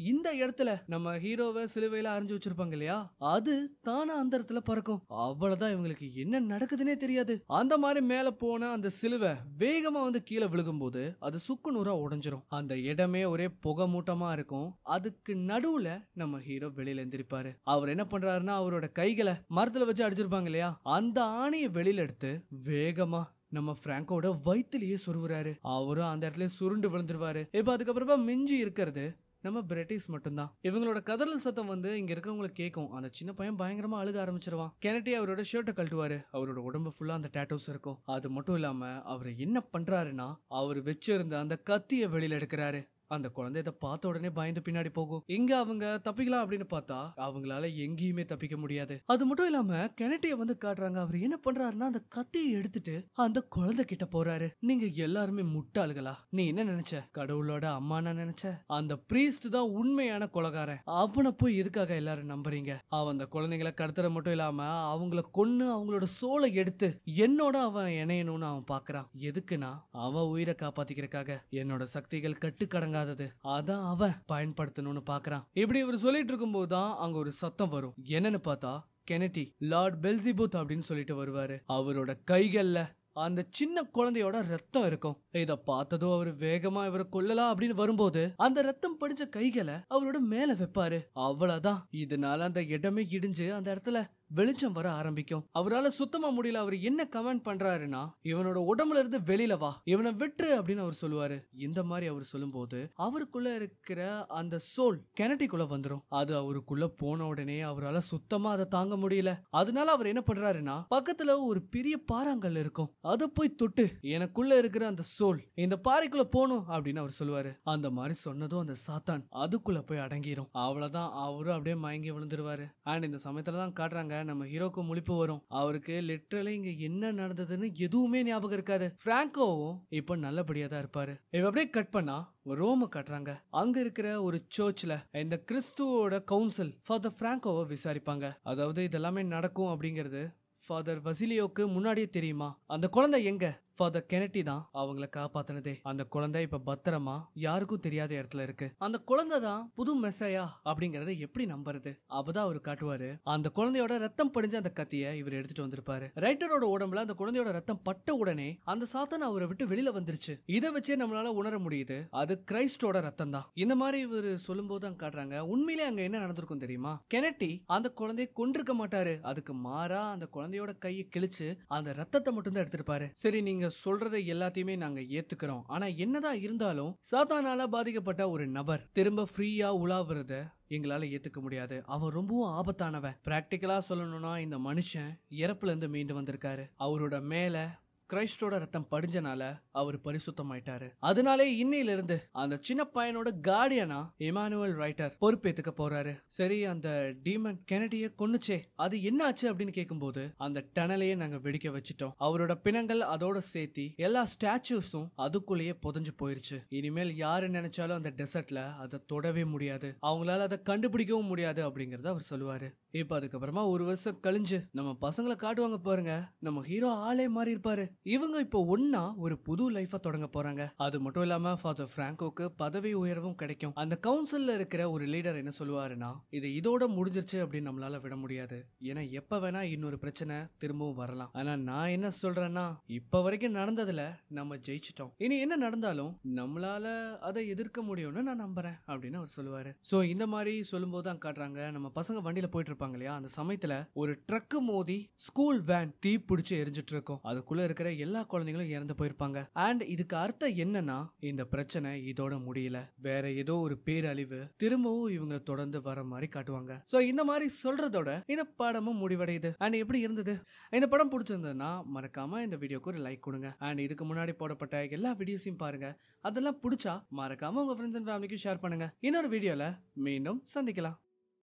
இந்த இடத்துல நம்ம ஹீரோவை சிலுவையில அரைஞ்சு வச்சிருப்பாங்க இல்லையா, அது தானா அந்த இடத்துல பறக்கும். அவ்வளவுதான், இவங்களுக்கு என்ன நடக்குதுன்னே தெரியாது. அந்த மாதிரி மேல போன அந்த சிலுவை வேகமா கீழே விழுகும் போது அது சுக்கு நூறா உடைஞ்சிரும். அந்த இடமே ஒரே புகை மூட்டமா இருக்கும். அதுக்கு நடுவுல நம்ம ஹீரோ வெளியில எந்திரிப்பாரு. அவர் என்ன பண்றாருன்னா அவரோட கைகளை மரத்துல வச்சு அடிச்சிருப்பாங்க இல்லையா, அந்த ஆணியை வெளியில எடுத்து வேகமா நம்ம பிராங்கோட வயிற்றுலயே சொருவுறாரு. அவரும் அந்த இடத்துல சுருண்டு விழுந்துருவாரு. இப்ப அதுக்கப்புறமா மிஞ்சி இருக்கிறது நம்ம பிரிட்டிஷ் மட்டும்தான். இவங்களோட கதறல் சத்தம் இங்க இருக்கவங்களுக்கு கேட்கும். அந்த சின்ன பையன் பயங்கரமா அழுக ஆரம்பிச்சிருவான். கெனடி அவரோட ஷர்ட்டை கழட்டுவாரு. அவரோட உடம்பு ஃபுல்லா அந்த டாட்டூஸ் இருக்கும். அது மட்டும் இல்லாம அவர் என்ன பண்றாருன்னா அவர் வச்சிருந்த அந்த கத்திய வெளியில எடுக்கிறாரு. அந்த குழந்தை இதை பார்த்த உடனே பயந்து பின்னாடி போகும். இங்க அவங்க தப்பிக்கலாம் அப்படின்னு பார்த்தா அவங்களால எங்கேயுமே தப்பிக்க முடியாது. அது மட்டும் இல்லாம கெனடிய காட்டுறாங்க. அவர் என்ன பண்றாருன்னா அந்த கத்தியை எடுத்துட்டு அந்த குழந்தை கிட்ட போறாரு. நீங்க எல்லாருமே முட்டாளுகளா? நீ என்ன நினைச்ச? கடவுளோட அம்மானா நினைச்ச? அந்த பிரீஸ்ட் தான் உண்மையான கொலைகாரன். அவனை போய் எதுக்காக எல்லாரும் நம்புறீங்க? அவன் அந்த குழந்தைங்களை கடத்துற மட்டும் இல்லாம அவங்கள கொன்னு அவங்களோட சோலை எடுத்து என்னோட அவன் இணையணும்னு அவன் பாக்குறான். எதுக்குன்னா அவன் உயிரை காப்பாத்திக்கிறதுக்காக. என்னோட சக்திகள் கட்டுக்கடங்க அதான் அவன் பயன்படுத்தணும்னு பாக்குறான். இப்படி இவர் சொல்லிட்டு இருக்கும் போதுதான் அங்க ஒரு சத்தம் வரும். என்னன்னு பார்த்தா கெனடி லார்ட் பெல்சிபூத் அப்படின்னு சொல்லிட்டு வருவாரு. அவரோட கைகள்ல அந்த சின்ன குழந்தையோட ரத்தம் இருக்கும். இத பார்த்ததும் அவர் வேகமா இவரை கொல்லலாம் அப்படின்னு வரும்போது அந்த ரத்தம் படிச்ச கைகளை அவரோட மேல வைப்பாரு. அவ்வளவுதான், இதனால அந்த இடமே இடிஞ்சு அந்த இடத்துல வெளிச்சம் வர ஆரம்பிக்கும். அவரால் சுத்தமா முடியல. அவர் என்ன கமெண்ட் பண்றாருன்னா இவனோட உடம்புல இருந்து வெளியில வா, இவனை விட்டுரு அப்படின்னு அவர் சொல்லுவாரு. இந்த மாதிரி அவர் சொல்லும் போது அவருக்குள்ள இருக்கிற அந்த சோல் கெனடிக்குள்ள வந்துரும். அது அவருக்குள்ள போன உடனே அவரால் சுத்தமா அதை தாங்க முடியல. அதனால அவர் என்ன பண்றாருன்னா பக்கத்துல ஒரு பெரிய பாறாங்கல் இருக்கும், அதை போய் தொட்டு எனக்குள்ள இருக்கிற அந்த சோல் இந்த பாறைக்குள்ள போகணும் அப்படின்னு அவர் சொல்லுவாரு. அந்த மாதிரி சொன்னதும் அந்த சாத்தான் அதுக்குள்ள போய் அடங்கிரும். அவ்வளவுதான், அவரும் அப்படியே மயங்கி விழுந்துருவாரு. அண்ட் இந்த சமயத்துலதான் காட்டுறாங்க நம்ம ஹீரோக்கு முழிப்பு வரும். அவருக்கு லிட்டரலி இங்க என்ன நடந்ததுன்னு எதுவுமே ஞாபகம் இருக்காது. பிராங்கோவும் இப்ப நல்லபடியா தான் இருப்பாரு. இப்ப அப்படியே கட் பண்ணா ரோம காட்டுறாங்க. அங்க இருக்கிற ஒரு சர்ச்ல இந்த கிறிஸ்துவோட கவுன்சில் ஃபாதர் பிராங்கோவை விசாரிப்பாங்க. அதாவது இதெல்லாமே நடக்கும் அப்படிங்கிறது ஃபாதர் வசிலியோக்கு முன்னாடியே தெரியுமா? அந்த குழந்தை எங்க? ஃபாதர் கெனடி தான் அவங்கள காப்பாத்தினதே. அந்த குழந்தை இப்ப பத்திரமா யாருக்கும் தெரியாத இடத்துல இருக்கு. அந்த குழந்தை தான் புது மெசையா அப்படிங்கறத எப்படி நம்புறது? அப்பதான் அவரு காட்டுவாரு. அந்த குழந்தையோட ரத்தம் படிஞ்ச அந்த கத்திய இவர் எடுத்துட்டு வந்திருப்பாரு. ரைட்டரோட உடம்புல அந்த குழந்தையோட ரத்தம் பட்ட உடனே அந்த சாத்தான் அவரை விட்டு வெளியில வந்துருச்சு. இதை வச்சே நம்மளால உணர முடியுது அது கிரைஸ்டோட ரத்தம் தான். இந்த மாதிரி இவர் சொல்லும் போது தான் காட்டுறாங்க. உண்மையிலே அங்க என்ன நடந்திருக்கும் தெரியுமா? கெனடி அந்த குழந்தையை கொண்டிருக்க மாட்டாரு. அதுக்கு மாறா அந்த குழந்தையோட கையை கிழிச்சு அந்த ரத்தத்தை மட்டும் தான் எடுத்திருப்பாரு. சரி, நீங்க நீங்க சொல்றதை எல்லாத்தையுமே நாங்க ஏத்துக்கிறோம். ஆனா என்னதான் இருந்தாலும் சாத்தானால பாதிக்கப்பட்ட ஒரு நபர் திரும்ப ஃப்ரீயா உலாவுறத எங்களால ஏத்துக்க முடியாது. அவன் ரொம்பவும் ஆபத்தானவன். பிராக்டிக்கலா சொல்லணும்னா இந்த மனுஷன் இறப்புல இருந்து மீண்டு வந்திருக்காரு. அவரோட மேல கிரைஸ்டோட ரத்தம் படிஞ்சனால அவர் பரிசுத்தமாயிட்டாரு. அதனாலே இன்னையில இருந்து அந்த சின்ன பையனோட கார்டியனா இமானுவேல் ரைட்டர் பொறுப்பேத்துக்க போறாரு. சரி, அந்த டீமன் கெனடிய கொன்னுச்சே, அது என்ன ஆச்சு அப்படின்னு கேட்கும்போது அந்த டனலையே நாங்க வெடிக்க வச்சிட்டோம். அவரோட பிணங்கள் அதோட சேர்த்தி எல்லா ஸ்டாச்சுஸும் அதுக்குள்ளேயே புதைஞ்சு போயிருச்சு. இனிமேல் யாரு நினைச்சாலும் அந்த டெசர்ட்ல அதை தொடவே முடியாது, அவங்களால அதை கண்டுபிடிக்கவும் முடியாது அப்படிங்கறத அவர் சொல்லுவாரு. இப்ப அதுக்கப்புறமா ஒரு வருஷம் கழிஞ்சு நம்ம பசங்களை காட்டுவாங்க பாருங்க, நம்ம ஹீரோ ஆளே மாறி இருப்பாரு. இவங்க இப்போ ஒன்னா ஒரு புது லைஃப தொடங்க போறாங்க. அது மட்டும் இல்லாம ஃபாதர் பிராங்கோக்கு பதவி உயர்வும் கிடைக்கும். அந்த கவுன்சில்ல இருக்கிற ஒரு லீடர் என்ன சொல்லுவாருன்னா, இது இதோட முடிஞ்சிருச்சு அப்படின்னு நம்மளால விட முடியாது, ஏன்னா எப்ப வேணா இன்னொரு பிரச்சனை திரும்பவும் வரலாம். ஆனா நான் என்ன சொல்றேன்னா, இப்ப வரைக்கும் நடந்ததுல நம்ம ஜெயிச்சிட்டோம். இனி என்ன நடந்தாலும் நம்மளால அதை எதிர்க்க முடியும்னு நான் நம்புறேன் அப்படின்னு அவர் சொல்லுவாரு. சோ இந்த மாதிரி சொல்லும் போது தான் காட்டுறாங்க, நம்ம பசங்க வண்டியில போயிட்டு இருப்பாங்க இல்லையா, அந்த சமயத்துல ஒரு ட்ரக் மோதி ஸ்கூல் வேன் தீ பிடிச்சு எரிஞ்சிட்டு இருக்கும். அதுக்குள்ள இருக்கிற எல்லா குழந்தைகளும் இறந்து போயிருப்பாங்க. அண்ட் இதுக்கு அர்த்தம் என்னன்னா, இந்த பிரச்சனை இதோட முடியல, வேற ஏதோ ஒரு பேரழிவு திரும்பவும் இவங்க தொடர்ந்து வர மாதிரி காட்டுவாங்க. சோ இந்த மாதிரி சொல்றதோட இந்த படமும் முடிவடையுது. அண்ட் எப்படி இருந்தது? இந்த படம் பிடிச்சிருந்ததுன்னா மறக்காம இந்த வீடியோக்கு ஒரு லைக் கொடுங்க. அண்ட் இதுக்கு முன்னாடி போடப்பட்ட எல்லா வீடியோஸையும் பாருங்க. அதெல்லாம் பிடிச்சா மறக்காம உங்க ஃப்ரெண்ட்ஸ் அண்ட் ஃபேமிலிக்கு ஷேர் பண்ணுங்க. இன்னொரு வீடியோல மீண்டும் சந்திக்கலாம்.